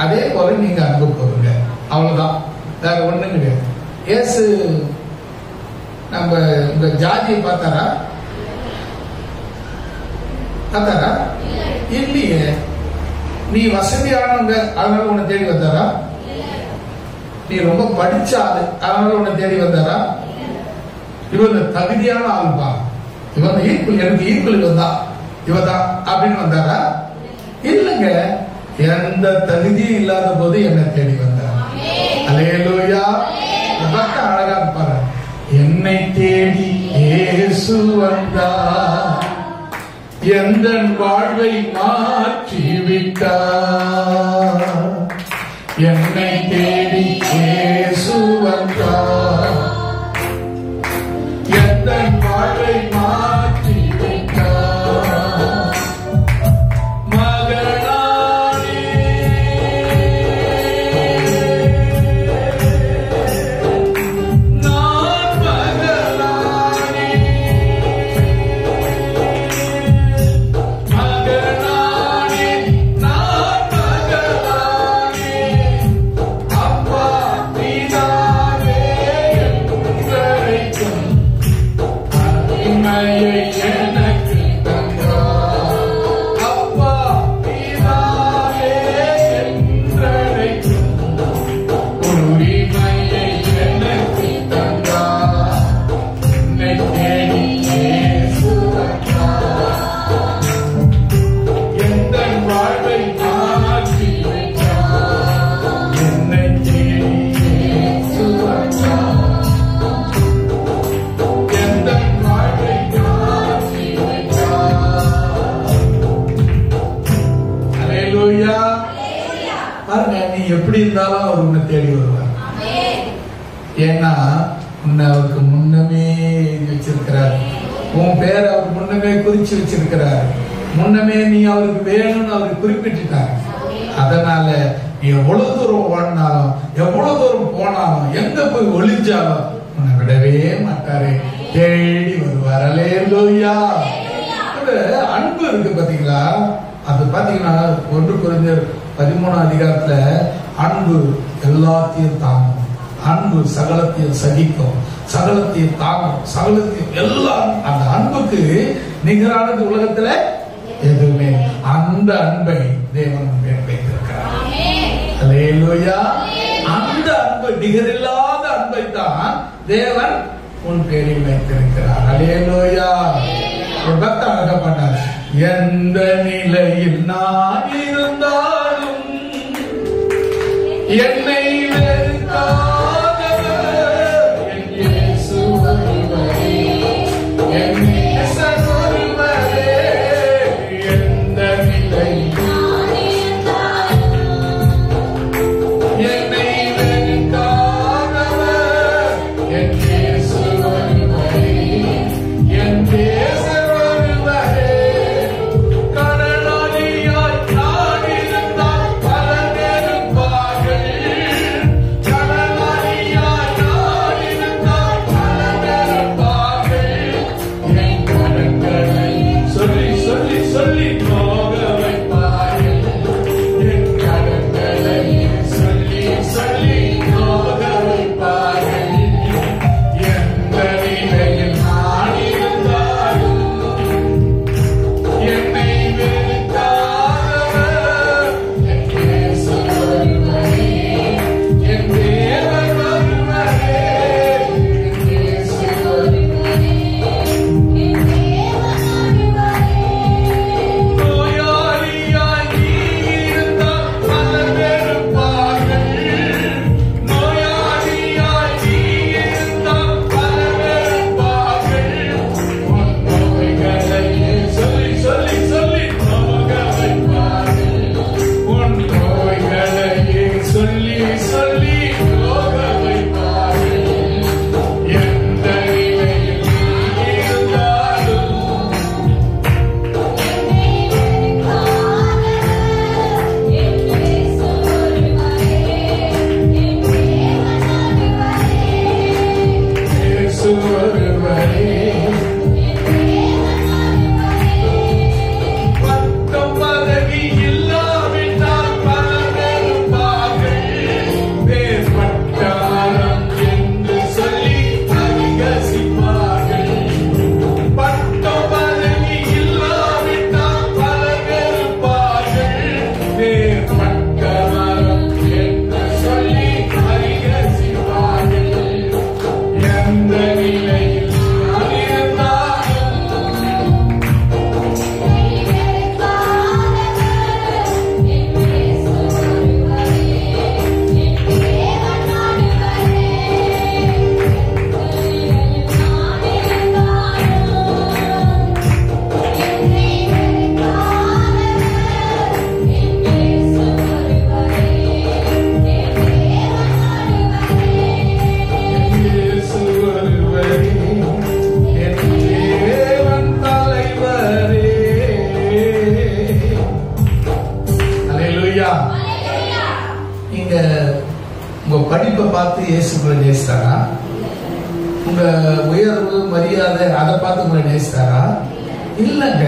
அதே போல நீங்க அன்பு கூறுங்க. அவ்வளவுதான், வேற ஒண்ணும் கிடையாது. இயேசு நம்ம இந்த ஜாதியை பார்த்தாரா? இல்லையே. நீ வசதியானவங்க அதனால உன்னை தேடி வந்தாரா? நீ ரொம்ப படிச்ச ஆளு அதனால உன்னை தேடி வந்தாரா? இவன் தகுதியான ஆளுப்பா, இவன் ஈக்குவல், எனக்கு ஈக்குவல் இவதான் அப்படின்னு வந்தாரா? இல்லைங்க. எந்த தகுதியும் இல்லாத போது என்னை தேடி வந்தார். அல்லேலூயா. அழகா இருப்பாரு. என்னை தேடி இயேசு வந்தார், எந்த வாழ்வை மாற்றி விட்டார். என்னை தேடி இயேசு வந்தார், எந்த வாழ்வை மாற்றி விட்டார். மகனானே நான், மகனானே மகனானே நான், மகனானே அப்பா பிதாவே என்றழைக்கும் அருமையை எனக்கு தந்தார். அப்பா பிதாவே என்றழைக்கும் உரிமையை எனக்கு தந்தார். என்னை தேடி இயேசு வந்தார், எந்த வாழ்வை மாற்றி வைத்தார். என்னை தேடி இயேசு வந்தார், எந்த வாழ்வை மாற்றி வைத்தார். அல்லேலூயா. பாருங்க, நீ எப்படி இருந்தாலும் அவர் உன்னை தேடி வருவார். ஏன்னா உன்னை அவருக்கு முன்னமே எழுதி வச்சிருக்கிறார். உன் பேரை அவர் முன்னமே குறிச்சு வச்சிருக்கிறார். முன்னமே நீ அவருக்கு வேணும்னு அவருக்கு குறிப்பிட்டுட்டார். அதனால நீ எவ்வளவு தூரம் ஓடினாலும், எவ்வளவு தூரம் போனாலும், எங்க போய் ஒளிஞ்சாலும் உன்னை விடவே மாட்டாரு, தேடி வருவார். அல்லேலூயா. அன்பு இருக்கு பாத்தீங்களா? அது பாத்தீங்கன்னா 1 கொரிந்தியர் 13 அதிகாரத்துல அன்பு எல்லாத்தையும் தாங்கும், அன்பு சகலத்தையும் சகிக்கும், சகலத்தையும் தாங்கும், சகலத்தையும் எல்லாம். அந்த அன்புக்கு நிகரானது உலகத்துல எதுவுமே. அந்த அன்பை தேவன் வைத்திருக்கிறார். அல்லேலூயா. அந்த அன்பு, நிகரில்லாத அன்பை தான் தேவன் உன் பேரில் வைத்திருக்கிறார். அல்லேலூயா. ஒரு பக்தர் அழகா பண்ணார். எந்த நிலையில் நான் இருந்தாலும் என்னை வெறுக்காதவர் என் இயேசு ஒருவரே, என் நேசர் ஒருவரே. எந்த நிலையில் என்னை வெறுக்காதவர் என் இயேசு ஒருவரே, என் நேசர் ஒருவரே. கடனாளியாய் நான் இருந்தால் பலர் வெறுப்பார்கள், கடனாளியாய் உங்க படிப்பை பார்த்து இயேசு உங்களை நேசித்தாரா? உங்க உயர்வு மரியாதை அதை பார்த்து உங்களை நேசித்தாரா? இல்லங்க.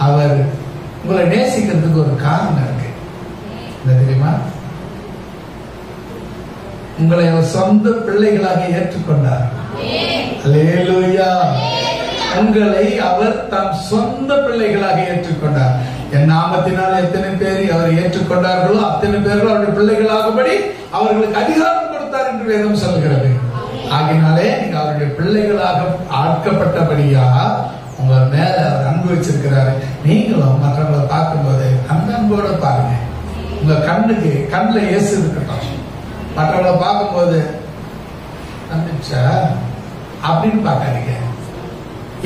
அவர் உங்களை நேசிக்கிறதுக்கு ஒரு காரணம் இருக்கு. என்ன தெரியுமா? உங்களை அவர் சொந்த பிள்ளைகளாக ஏற்றுக்கொண்டார். அல்லேலூயா. உங்களை அவர் தம் சொந்த பிள்ளைகளாக ஏற்றுக்கொண்டார். என் நாமத்தினால் எத்தனை பேர் அவர் ஏற்றுக்கொண்டார்களோ அத்தனை பேர்கள் அவருடைய பிள்ளைகளாகும்படி அவர்களுக்கு அதிகாரம் கொடுத்தார் என்று வேதம் சொல்கிறது. ஆகினாலே நீங்க அவருடைய பிள்ளைகளாக ஆக்கப்பட்டபடியா உங்க மேல அவர் அன்பு வச்சிருக்கிறாரு. நீங்களும் மற்றவங்களை பார்க்கும்போது அந்த அன்போட பாருங்க. உங்க கண்ணுல இயேசு இருக்கட்டும். மற்றவங்களை பார்க்கும்போது வந்துச்சா அப்படின்னு பார்க்காதீங்க.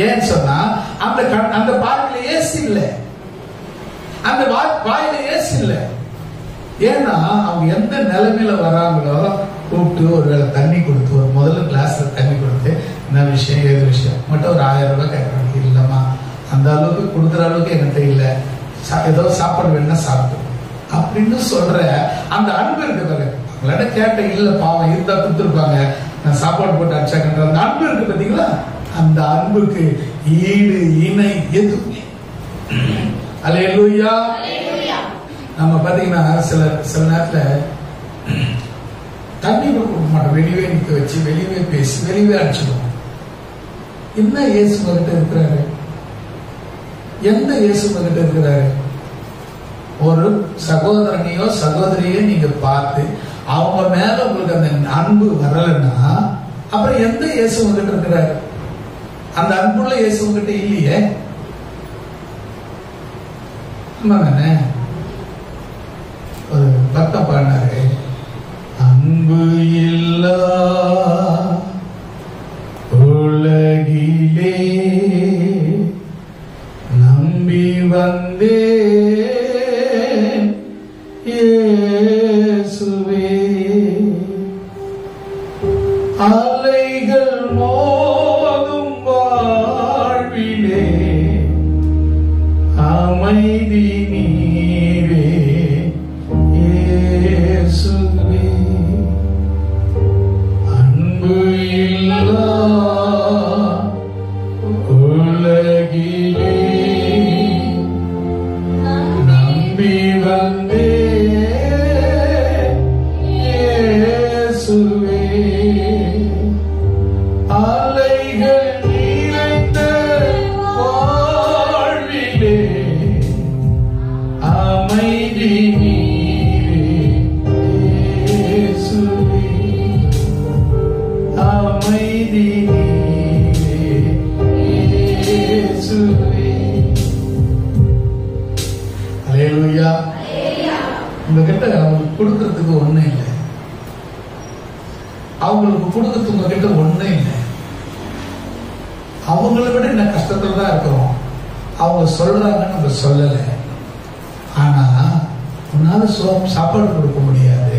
ஏன்னு சொன்னா அந்த பார்வையில இயேசு இல்ல, அந்த வாயில இயேசு இல்ல. ஏன்னா அவங்க எந்த நிலைமையில வராங்களோ கூப்பிட்டு ஒருவேளை தண்ணி கொடுத்து, ஒரு முதல்ல கிளாஸ்ல தண்ணி கொடுத்து என்ன விஷயம் ஏது விஷயம் மட்டும் ஒரு 1000 ரூபாய் கேட்கறாங்க. இல்லம்மா அந்த அளவுக்கு கொடுக்குற அளவுக்கு என்கிட்ட இல்ல, ஏதோ சாப்பாடு வேணும்னா சாப்பிட்டு அப்படின்னு சொல்ற அந்த அன்பு இருக்கு. அவங்களோட கேட்ட இல்ல பாவம் இருந்தா கொடுத்துருப்பாங்க, நான் சாப்பாடு போட்டு அடிச்சாங்கன்ற அந்த அன்பு இருக்கு பாத்தீங்களா? அந்த அன்புக்கு ஈடு இணை எதுவுமே. அல்லேலூயா. நம்ம பாத்தீங்கன்னா சில நேரத்துல தண்ணி கொடுக்க மாட்டோம், வெளியே நிக்க வச்சு வெளியே பேசி வெளியே அடிச்சுடுவோம். என்ன இயேசு கிட்ட இருக்கிறாரு? எந்த இயேசு கிட்ட இருக்கிறாரு? ஒரு சகோதரனையோ சகோதரியோ நீங்க பார்த்து அவங்க மேல உங்களுக்கு அந்த அன்பு வரலன்னா அப்புறம் எந்த இயேசு கிட்ட இருக்கிறாரு? அந்த அன்புள்ள இயேசு கிட்ட இல்லையே. ஒரு பக்தம் பாடினாரு, அன்பு இல்லா உலகிலே நம்பி வந்தேன் இயேசுவே, அலைகள் மோதும் வாழ்விலே அமைதி நீரே இயேசுவே, அன்பு இல்லா உலகிலே நம்பி வந்தேன் இயேசுவே, அலைகள் நிறைந்த வாழ்விலே அமைதி நீரே இயேசுவே, அமைதி நீரே இயேசுவே. அல்லேலூயா. உங்ககிட்ட அவங்களுக்கு கொடுக்கறதுக்கு ஒண்ணு இல்லை, அவங்களுக்கு கொடுக்கறதுக்கு உங்ககிட்ட ஒண்ணு இல்லை. அவங்களை விட என்ன கஷ்டத்துல தான் இருக்கிறோம். அவங்க சொல்றாங்க, நம்ம சொல்லல. ஆனா உன்னால சாப்பாடு கொடுக்க முடியாது,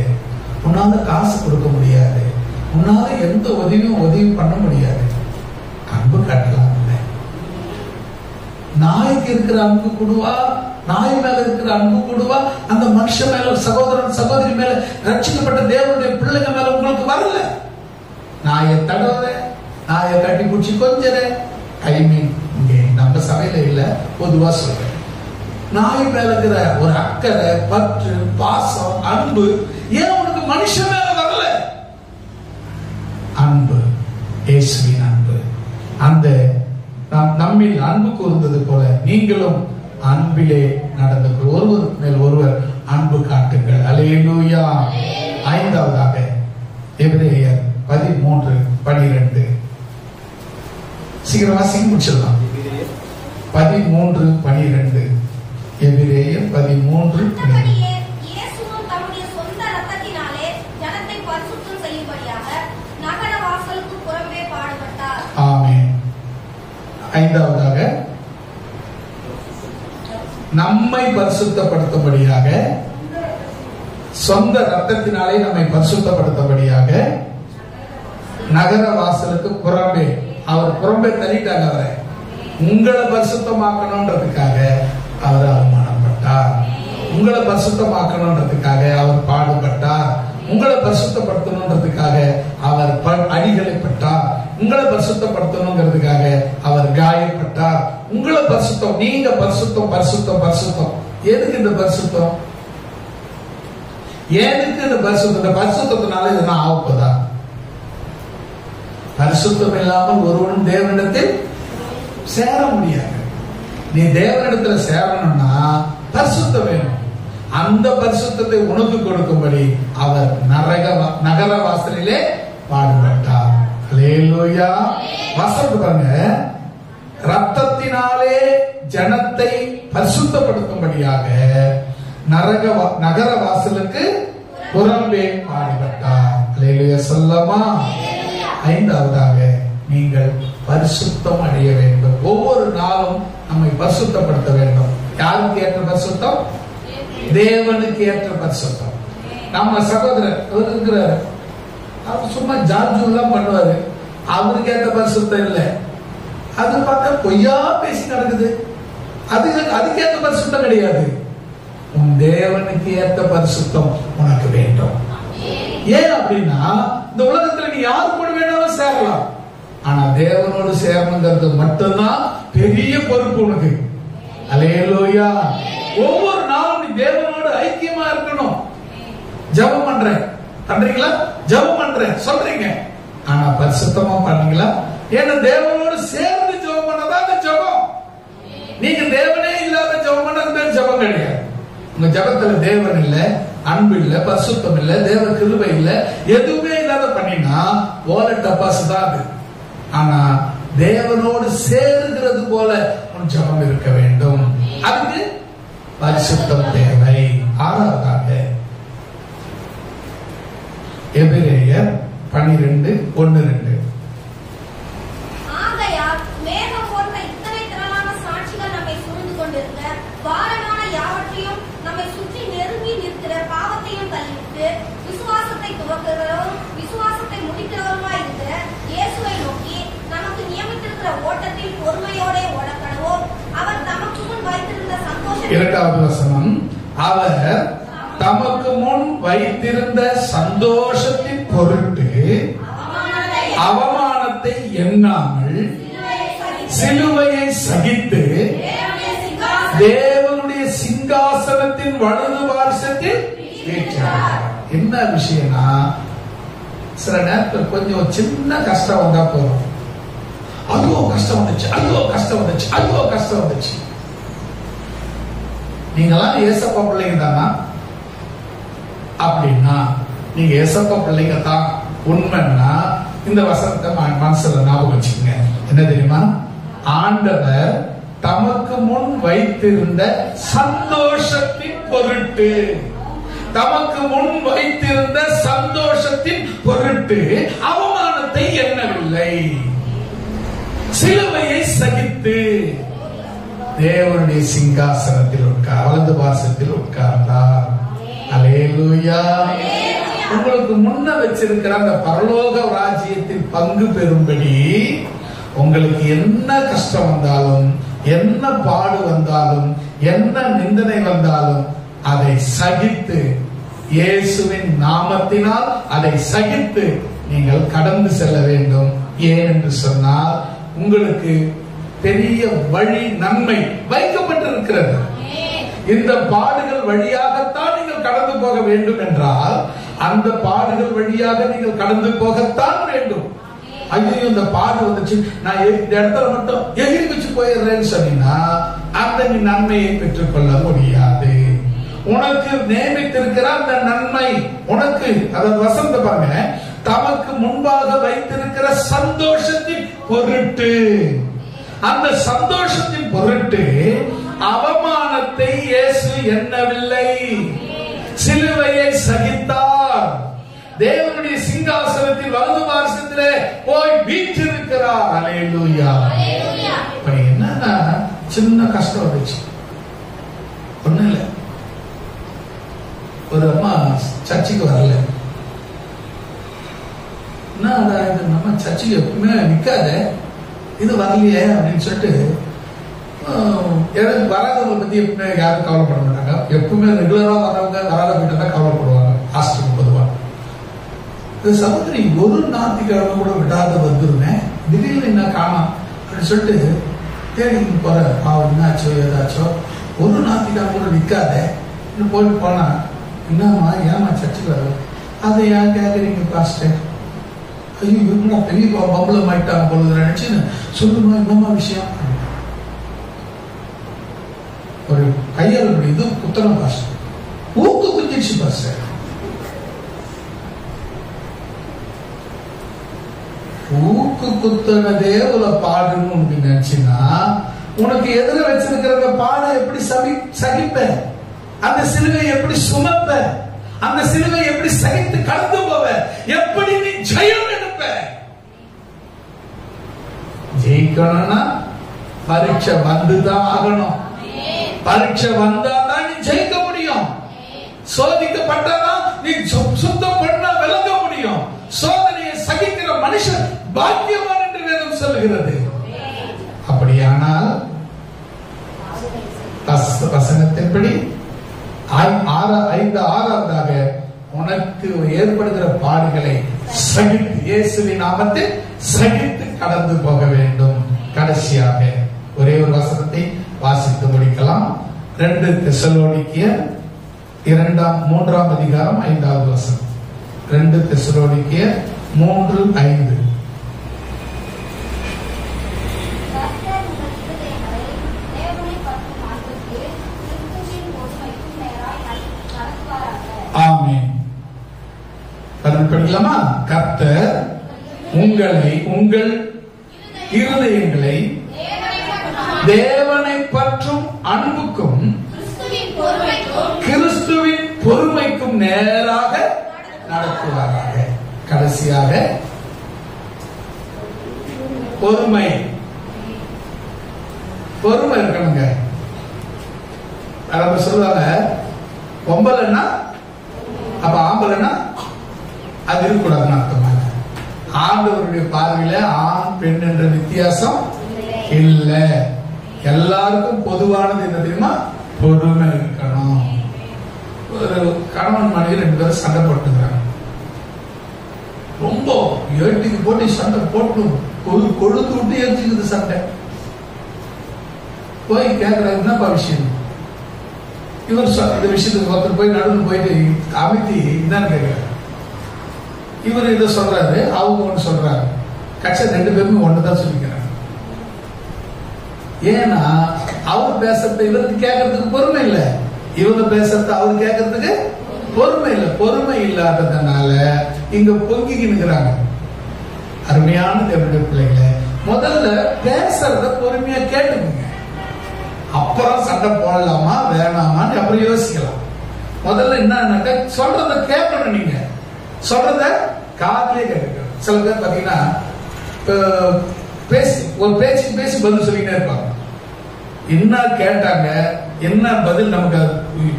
உன்னால காசு கொடுக்க முடியாது, உன்னால எந்த உதவியும் பண்ண முடியாது. அன்பு காட்டலாம். நாய்க்கு இருக்கிற அன்பு கூடுவா, நாய் மேல இருக்கிற அன்பு கூடுவா, அந்த மனுஷன் மேல, சகோதரன் சகோதரி மேல, ரட்சிக்கப்பட்ட தேவனுடைய பிள்ளைங்க மேல உங்களுக்கு வரல. நாயை தடவற, நாயை கட்டி பிடிச்சி கொஞ்சற, ஐ மீன் இங்கே நம்ம சபையில இல்ல, பொதுவா சொல்றேன். நாய் மேல இருக்கிற ஒரு அக்கறை, பற்று, பாசம், அன்பு ஏன் உனக்கு மனுஷன் மேல வரல? அன்பு, இயேசுவின் அன்பு. அந்த நம்மில் அன்பு கூர்ந்தது போல நீங்களும் அன்பிலே நடந்து ஒருவருக்கு மேல் ஒருவர் அன்பு காட்டுங்கள். அல்லேலூயா. 5வதாக எபிரேயர் 13:12. சீக்கிரமா முடிச்சிடலாம். 13:12. எபிரேயர் 13:12. ஆமென். 5வதாக நம்மை பரிசுத்தப்படுத்தும்படியாக, சொந்த ரத்தத்தினாலே நம்மை பரிசுத்தப்படுத்தும்படியாக நகர வாசலுக்கு புறம்பே, அவர் புறம்பே தள்ளிட்டாங்க. அவரை உங்களை பரிசுத்தமாக்கணும்ன்றதுக்காக அவர் அவமானப்பட்டார், உங்களை பரிசுத்தமாக்கணும்ன்றதுக்காக அவர் பாடுபட்டார், உங்களை பரிசுத்தப்படுத்தணும்ன்றதுக்காக அவர் அடிகளை பட்டார். உங்களை பரிசுத்தப்படுத்தணுங்கிறதுக்காக அவர் காயப்பட்டார். உங்களை பரிசுத்தம், நீங்க பரிசுத்தம் பரிசுத்தம் பரிசுத்தம். எதுக்கு இந்த பரிசுத்தம்? ஏதுக்கு இந்த பரிசுத்தம்? இந்த பரிசுத்தத்தினால இதெல்லாம் ஆகுப்பதா? பரிசுத்தம் இல்லாமல் ஒருவனும் தேவனிடத்தில் சேர முடியாது. நீ தேவனிடத்துல சேரணும்னா பரிசுத்தம் வேணும். அந்த பரிசுத்தத்தை உனக்கு கொடுக்கும்படி அவர் நகர வாசலிலே பாடுபட்டார். அல்லேலூயா. வசனத்தை பாருங்க, ரத்தத்தினாலே ஜனத்தை பரிசுத்தப்படுத்தும்படியாக நகர வாசலுக்கு புறம்பே பாடுபட்டார். அல்லேலூயா சொல்லமா. ஐந்தாவதாக, நீங்கள் பரிசுத்தம் அடைய வேண்டும். ஒவ்வொரு நாளும் நம்மை பரிசுத்தப்படுத்த வேண்டும். யாருக்கு ஏற்ற பரிசுத்தம்? தேவனுக்கு ஏற்ற பரிசுத்தம். நம்ம சகோதரர் இருக்கிறார், அவர் சும்மா ஜார்ஜூலாம் பண்ணுவாரு, அவருக்கு ஏற்ற பரிசுத்தம் இல்லை. அது பார்த்தா பொய்யா பேசி நடக்குது, அதுக்கேற்ற பரிசுத்தம் கிடையாது. உன் தேவனுக்கு ஏற்ற பரிசுத்தம் உனக்கு வேண்டும். ஏன் அப்படின்னா, இந்த உலகத்துல நீ யாரு கூட வேணாலும் சேரலாம், ஆனா தேவனோடு சேரணுங்கிறது மட்டும்தான் பெரிய பொறுப்பு உனக்கு. அல்லேலூயா. ஒவ்வொரு நாளும் நீ தேவனோடு ஐக்கியமா இருக்கணும். ஜெபம் பண்றேன் பண்றீங்களா? ஜெபம் பண்றேன் சொல்றீங்க, ஆனா பரிசுத்தமா பண்ணீங்களா? ஏன்னா தேவனோடு சேர்ந்து ஜெபம் பண்ணதான் ஜெபம். நீங்க தேவனே இல்லாத ஜெபம் பண்ணது ஜெபம் கிடையாது. உங்க ஜெபத்துல தேவன் இல்ல, அன்பு இல்ல, பரிசுத்தம் இல்ல, தேவ கிருபை இல்ல, எதுவுமே இல்லாத பண்ணினா ஓல டப்பாசு தான் அது. ஆனா தேவனோடு சேருகிறது போல உன் ஜெபம் இருக்க வேண்டும். அதுக்கு பரிசுத்தம் தேவை. ஆறாவதாக, எபிரேயர் 12:1-2. ஆகையால் மேகம் போன்ற இத்தனை திரளான சாட்சிகள் நம்மை சூழ்ந்து கொண்டிருக்க, பாரமான யாவற்றையும் நம்மை சுற்றி நெருங்கி நிற்கிற பாவத்தையும் தள்ளிவிட்டு, விசுவாசத்தை துவக்குகிறவரும் விசுவாசத்தை முடிக்கிறவருமாய் இருக்கிற இயேசுவை நோக்கி நமக்கு நியமித்திருக்கிற ஓட்டத்தில் பொறுமையோட ஓடக்கடவோம். அவர் தமக்கு முன் வைத்திருந்த சந்தோஷம். இரண்டாவது வசனம், அவர் தமக்கு முன் வைத்திருந்த சந்தோஷத்தின் பொருட்டு அவமானத்தை எண்ணாமல் சிலுவையை சகித்து தேவனுடைய சிங்காசனத்தின் வலது பார்சத்தில் வீற்றிருக்கிறார். என்ன விஷயம்னா, சில நேரத்தில் கொஞ்சம் சின்ன கஷ்டம் வந்தா போதும், ஐயோ கஷ்டம் வந்துச்சு, ஐயோ கஷ்டம் வந்துச்சு, ஐயோ கஷ்டம் வந்துச்சு. நீங்களாம் ஏசப்பா பிள்ளைங்க தானா? அப்படின்னா நீங்க ஏசப்பா பிள்ளைங்க தான் உண்மைன்னா இந்த வசனத்தை மனசுல ஞாபகம் வச்சுக்கோங்க. என்ன தெரியுமா? ஆண்டவர் தமக்கு முன் வைத்திருந்த சந்தோஷத்தின் பொருட்டு, தமக்கு முன் வைத்திருந்த சந்தோஷத்தின் பொருட்டு அவமானத்தை எண்ணவில்லை, சிலுவையை சகித்து தேவனுடைய சிங்காசனத்தில் வலது பார்சத்தில் உட்கார்ந்தார். அல்லேலூயா. உங்களுக்கு முன்ன வச்சிருக்கிற அந்த பரலோக ராஜ்யத்தில் பங்கு பெறும்படி உங்களுக்கு என்ன கஷ்டம் வந்தாலும், என்ன பாடு வந்தாலும், என்ன நிந்தனை வந்தாலும் அதை சகித்து, இயேசுவின் நாமத்தினால் அதை சகித்து நீங்கள் கடந்து செல்ல வேண்டும். ஏன் என்று சொன்னால், உங்களுக்கு பெரிய வழி நன்மை வைக்கப்பட்டிருக்கிறது. இந்த பாடுகள் வழியாகத்தான் நீங்கள் கடந்து போக வேண்டும் என்றால், அந்த பாடுகள் வழியாக நீங்கள் கடந்து போகத்தான் வேண்டும். ஐயோ இந்த பாடு வந்துச்சு, நான் இந்த இடத்துல மட்டும் எகிரி வச்சு போயிடுறேன்னு சொன்னீங்கன்னா அந்த நீ நன்மையை பெற்றுக் கொள்ள முடியாது. உனக்கு நியமித்திருக்கிற அந்த நன்மை உனக்கு, அதாவது வசந்த பாருங்க, தமக்கு முன்பாக வைத்திருக்கிற சந்தோஷத்தின் பொருட்டு, அந்த சந்தோஷத்தின் பொருட்டு அவமானத்தை இயேசு எண்ணவில்லை, சிலுவையை சகித்தார், தேவனுடைய சிங்காசனத்தில் வலது பார்சத்திலே போய் வீற்றிருக்கிறார். அல்லேலூயா. இப்ப என்னன்னா, சின்ன கஷ்டம் வந்துச்சு, ஒண்ணு இல்ல, ஒரு அம்மா சர்ச்சுக்கு வரல. நம்ம சர்ச்சுக்கு எப்பவுமே நிக்காத, இது வரலையே அப்படின்னு சொல்லிட்டு எனக்கு வராதவங்களை பத்தி எப்பவுமே யாரும் கவலைப்பட மாட்டாங்க. எப்பவுமே ரெகுலரா வரவங்க வராத போயிட்டு தான் கவலைப்படுவாங்க. ஹாஸ்டலுக்கு பொதுவாக சகோதரி ஒரு ஞாயிற்றுக்கிழமை கூட விடாத வந்துருவேன், திடீர்னு என்ன காணோம் அப்படின்னு சொல்லிட்டு தேடி போற, பாவம் என்னாச்சோ ஏதாச்சோ, ஒரு ஞாயிற்றுக்கிழமை கூட நிற்காத போயிட்டு போனா, என்னம்மா ஏமா சர்ச்சுக்கு வர, அதை ஏன் கேட்குறீங்க பாஸ்டர், ஐயோ இவங்களா பெரிய பம்பளம் ஆயிட்டாங்க பொழுது நினைச்சுன்னு சொல்லுமா, என்னம்மா விஷயம், ஒரு கையாளுடைய இது குத்தனம் பாஸ்டர், ஊக்கு குஞ்சிச்சு பாஸ்டர், ஊக்கு குத்தனதே ஒரு பாடுன்னு உனக்கு நினைச்சுன்னா, உனக்கு எதிர வச்சிருக்கிற பாடை எப்படி சகிப்ப, அந்த சிலுவை எப்படி சுமப்ப, அந்த சிலுவை எப்படி சகித்து கடந்து போவ, எப்படி நீ ஜெயம் எடுப்ப. ஜெயிக்கணும்னா பரீட்சை வந்துதான் ஆகணும். பரீட்சை வந்தாதான் நீ ஜெயிக்க முடியும். சோதிக்கப்பட்டாதான் நீ சுத்தம் பண்ணா விளங்க முடியும். சோதனையை சகிக்கிற மனுஷன் பாக்கியவான் என்று வேதம் சொல்லுகிறது. அப்படியானால் வசனத்தின்படி 5:6 உனக்கு ஏற்படுகிற பாடுகளை சகித்து, இயேசுவின் நாமத்தில் சகித்து கடந்து போக வேண்டும். கடைசியாக ஒரே ஒரு வசனத்தை வாசித்து முடிக்கலாம். 2 தெசலோனிக்கேயர் 3ஆம் அதிகாரம் 5வது வசனம். 2 தெசலோனிக்கேயர் 3:5. ஆமென். படிக்கலாமா? கர்த்தர் உங்களை, உங்கள் இருதயங்களை தேவனை பற்றும் அன்புக்கும் கிறிஸ்துவின் பொறுமைக்கும் நேராக நடத்துவாராக. கடைசியாக பொறுமை. பொறுமை இருக்கணுங்க. நம்ம சொல்லுவாங்க பொம்பளைன்னா அப்ப ஆம்பளைன்னா அது இருக்கக்கூடாதுன்னு அர்த்தமா. ஆண்டவருடைய பார்வையில ஆண் பெண் என்ற வித்தியாசம் இல்ல. எல்லாருக்கும் பொதுவானது என்ன தெரியுமா? பொறுமை இருக்கணும். ஒரு கணவன் மனைவி 2 பேரும் சண்டை போட்டுக்கிறாங்க. ரொம்ப ஏட்டிக்கு போட்டு சண்டை போட்டு கொழுந்து விட்டு ஏற்றிக்குது சண்டை. போய் கேட்கிறாரு, என்னப்பா விஷயம்? இவர் இந்த விஷயத்துக்கு ஒருத்தர் போய் நடுவில் போயிட்டு அமைத்தி என்னன்னு கேட்கிறாரு. இவர் இதை சொல்றாரு, அவங்க ஒண்ணு சொல்றாரு. கட்சி 2 பேருமே ஒண்ணுதான் சொல்லிக்கிறாங்க. ஏன்னா அவர் பேசுறத இவருக்கு கேட்கறதுக்கு பொறுமை இல்லை, இவங்க பேசுறத அவர் கேட்கறதுக்கு பொறுமை இல்லை. பொறுமை இல்லாததுனால இங்க பொங்கிக்கிறாங்க. அருமையான தேவனுடைய பிள்ளைகளை, முதல்ல பேசுறத பொறுமையா கேட்டுக்குங்க. அப்புறம் சண்டை போடலாமா வேணாமான்னு அப்புறம் யோசிக்கலாம். முதல்ல என்னன்னாக்க சொல்றத கேட்கணும். நீங்க சொல்றத காதலே கேட்கணும். சில பேர் பாத்தீங்கன்னா பேசி ஒரு பேசி பதில் சொல்லிக்கிட்டே இருப்பாங்க. என்ன கேட்டாங்க, என்ன பதில், நமக்கு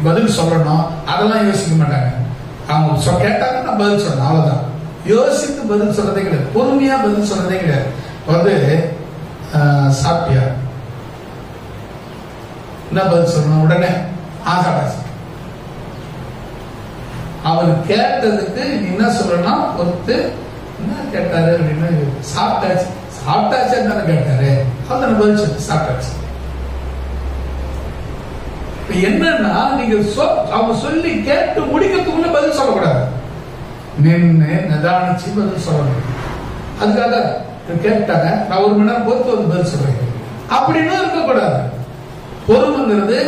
பதில் சொல்லணும், அதெல்லாம் யோசிக்க மாட்டாங்க. அவங்க கேட்டாங்கன்னா பதில் சொல்லணும், அவ்வளவுதான். யோசித்து பதில் சொல்றதே கிடையாது, பொறுமையா பதில் சொல்றதே கிடையாது. வந்து சாப்பிட்டியா, என்ன பதில் சொல்லணும், உடனே சாப்பிட்டாச்சு. அவர் கேட்டதுக்கு என்ன சொல்லணும், பொறுத்து என்ன கேட்டாரு அப்படின்னு, சாப்பிட்டாச்சு சாப்பிட்டாச்சு தானே கேட்டாரு, அதான பதில் சொல்லி சாப்பிட்டாச்சு. என்னன்னா நீங்க அவங்க சொல்லி கேட்டு முடிக்கிறதுக்குள்ள பதில் சொல்லக்கூடாது, நின்று நிதானிச்சு பதில் சொல்லணும். அதுக்காக கேட்டாங்க, நான் 1 மணி நேரம் பொறுத்து வந்து பதில் சொல்றேன் அப்படின்னு இருக்கக்கூடாது. பொறுமைங்கிறது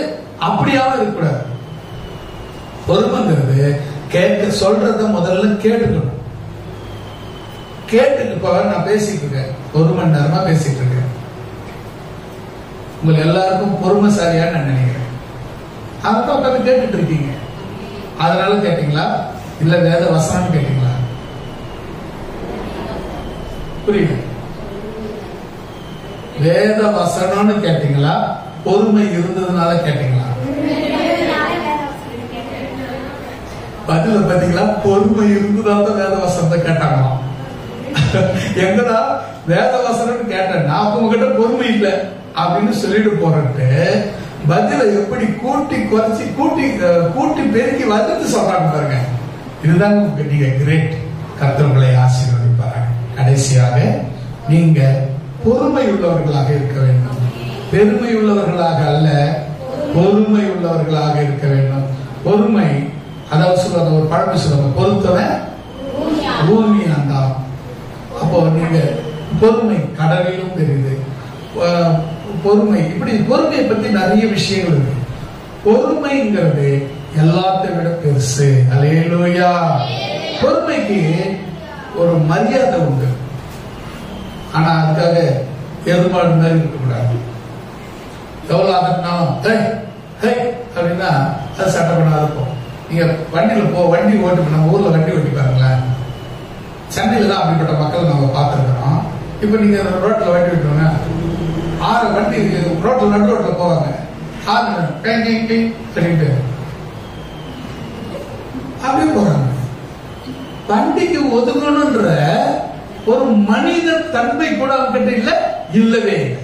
அப்படியாவும் இருக்கக்கூடாது. பொறுமைங்கிறது கேட்க சொல்றத முதல்ல கேட்டுக்கணும். கேட்டுக்கு இப்ப நான் பேசிட்டு இருக்கேன், 1 மணி நேரமா பேசிட்டு இருக்கேன். உங்க எல்லாருக்கும் பொறுமைசாலியா நான் நினைக்கிறேன். அதான் உட்காந்து கேட்டுட்டு இருக்கீங்க. அதனால கேட்டீங்களா இல்ல வேத வசனம் கேட்டீங்களா? புரியுது? வேத வசனம்னு கேட்டீங்களா, பொறுமை இருந்ததுனால கேட்டீங்களா? பதில பாத்தீங்களா? பொறுமை இருந்ததால வேத வசனத்தை கேட்டாங்களாம். எங்கடா வேத வசனம் கேட்டேன், நான் உங்ககிட்ட பொறுமை இல்லை அப்படின்னு சொல்லிட்டு போறேன்ட்டு பதில எப்படி கூட்டி குறைச்சி கூட்டி பெருக்கி வளர்த்து சொல்றாங்க பாருங்க. இதுதான் நீங்க கிரேட். கர்த்தர் உங்களை ஆசீர்வதிப்பார். கடைசியாக நீங்க பொறுமை உள்ளவர்களாக இருக்க வேண்டும். பெருமை உள்ளவர்களாக அல்ல, பொறுமை உள்ளவர்களாக இருக்க வேண்டும். பொறுமை, அதாவது சொல்லுவாங்க, ஒரு பழமொழி சொல்லுவாங்க, பொறுத்தவன் பூமி ஆண்டான். அப்போ நீங்க பொறுமை கடலிலும் தெரியுது. பொறுமை, இப்படி பொறுமையை பத்தி நிறைய விஷயங்கள் இருக்கு. பொறுமைங்கிறது எல்லாத்தை விட பெருசு. அல்லேலூயா. பொறுமைக்கு ஒரு மரியாதை உண்டு. ஆனா அதுக்காக எதிர்பார்ப்பு மாதிரி இருக்கக்கூடாது. எவ்வளவு அதனாலும் அப்படின்னா அது சட்டப்படாத இருக்கும். நீங்க வண்டியில வண்டி ஓட்டு, நம்ம ஊர்ல வண்டி ஓட்டி பாருங்களேன். சென்னையில தான் அப்படிப்பட்ட மக்கள் நம்ம பார்த்துருக்கிறோம். இப்ப நீங்க ரோட்ல வண்டி ஓட்டுவாங்க, 6 வண்டி ரோட்ல நடு ரோட்ல போவாங்க, 6 சொல்லிட்டு அப்படியே போறாங்க. வண்டிக்கு ஒதுங்கணும்ன்ற ஒரு மனித தன்மை கூட அவங்க கிட்ட இல்லவே இல்லை.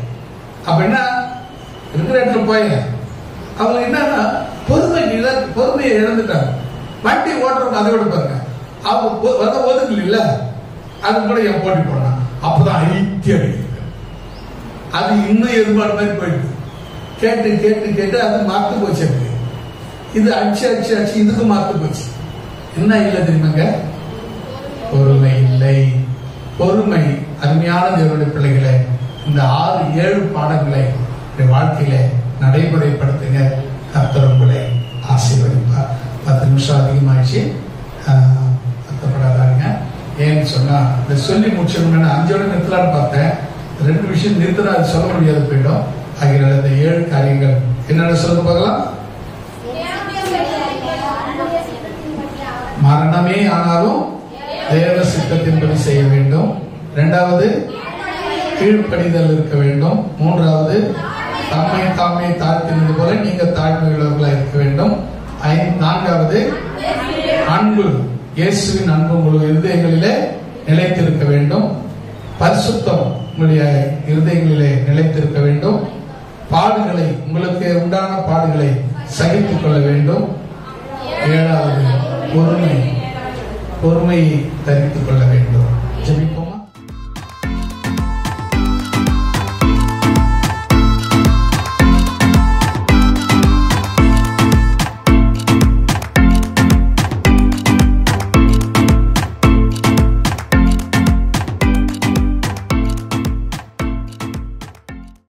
அப்படின்னா இருக்கிற இடத்துல போய் அவங்க என்னன்னா பொறுமையை இழந்துட்டாங்க. வண்டி ஓட்டுறவங்க அதை விட பாருங்க, அவங்க ஒதுங்கல இல்ல, அது கூட என் போட்டி போனாங்க. அப்பதான் ஐக்கியம் அது இன்னும் எதிர்பார்ப்பு மாதிரி போயிட்டு கேட்டு கேட்டு கேட்டு அது மாத்து போச்சு. எனக்கு இது அடிச்சு இதுக்கு மாத்து போச்சு. என்ன இல்லை தெரியுமாங்க? பொறுமை இல்லை. பொறுமை. அருமையான தேவனுடைய பிள்ளைகளை, இந்த 6-7 பாடங்களை வாழ்க்கையில நடைமுறைப்படுத்துங்க. கர்த்தர் உங்களை ஆசீர்வதிப்பார். 10 நிமிஷம் அதிகமாயிடுச்சு, கஷ்டப்படாதாங்க. ஏன்னு சொன்னா இந்த சொல்லி முடிச்சோம்னா 5ஓட நிறுத்தலான்னு பார்த்தேன். 2 விஷயம் நிறுத்தினா அது சொல்ல முடியாது போயிடும். ஆகிய இந்த 7 காரியங்கள் என்னென்ன சொல்ல பார்க்கலாம். மரணமே ஆனாலும் தேவ சித்தத்தின்படி செய்ய வேண்டும். 2வது கீழ்ப்படிதல் இருக்க வேண்டும். 3வது தம்மை தாமே தாழ்த்தினது போல நீங்க தாழ்மை உள்ளவர்களா இருக்க வேண்டும். 4வது அன்பு, இயேசுவின் அன்பு உங்களுடைய இருதயங்களிலே நிலைத்திருக்க வேண்டும். பரிசுத்தம் உங்களுடைய இருதயங்களிலே நிலைத்திருக்க வேண்டும். பாடுகளை, உங்களுக்கு உண்டான பாடுகளை சகித்துக் கொள்ள வேண்டும். 7வது பொறுமையை தரித்துக் கொள்ள வேண்டும்.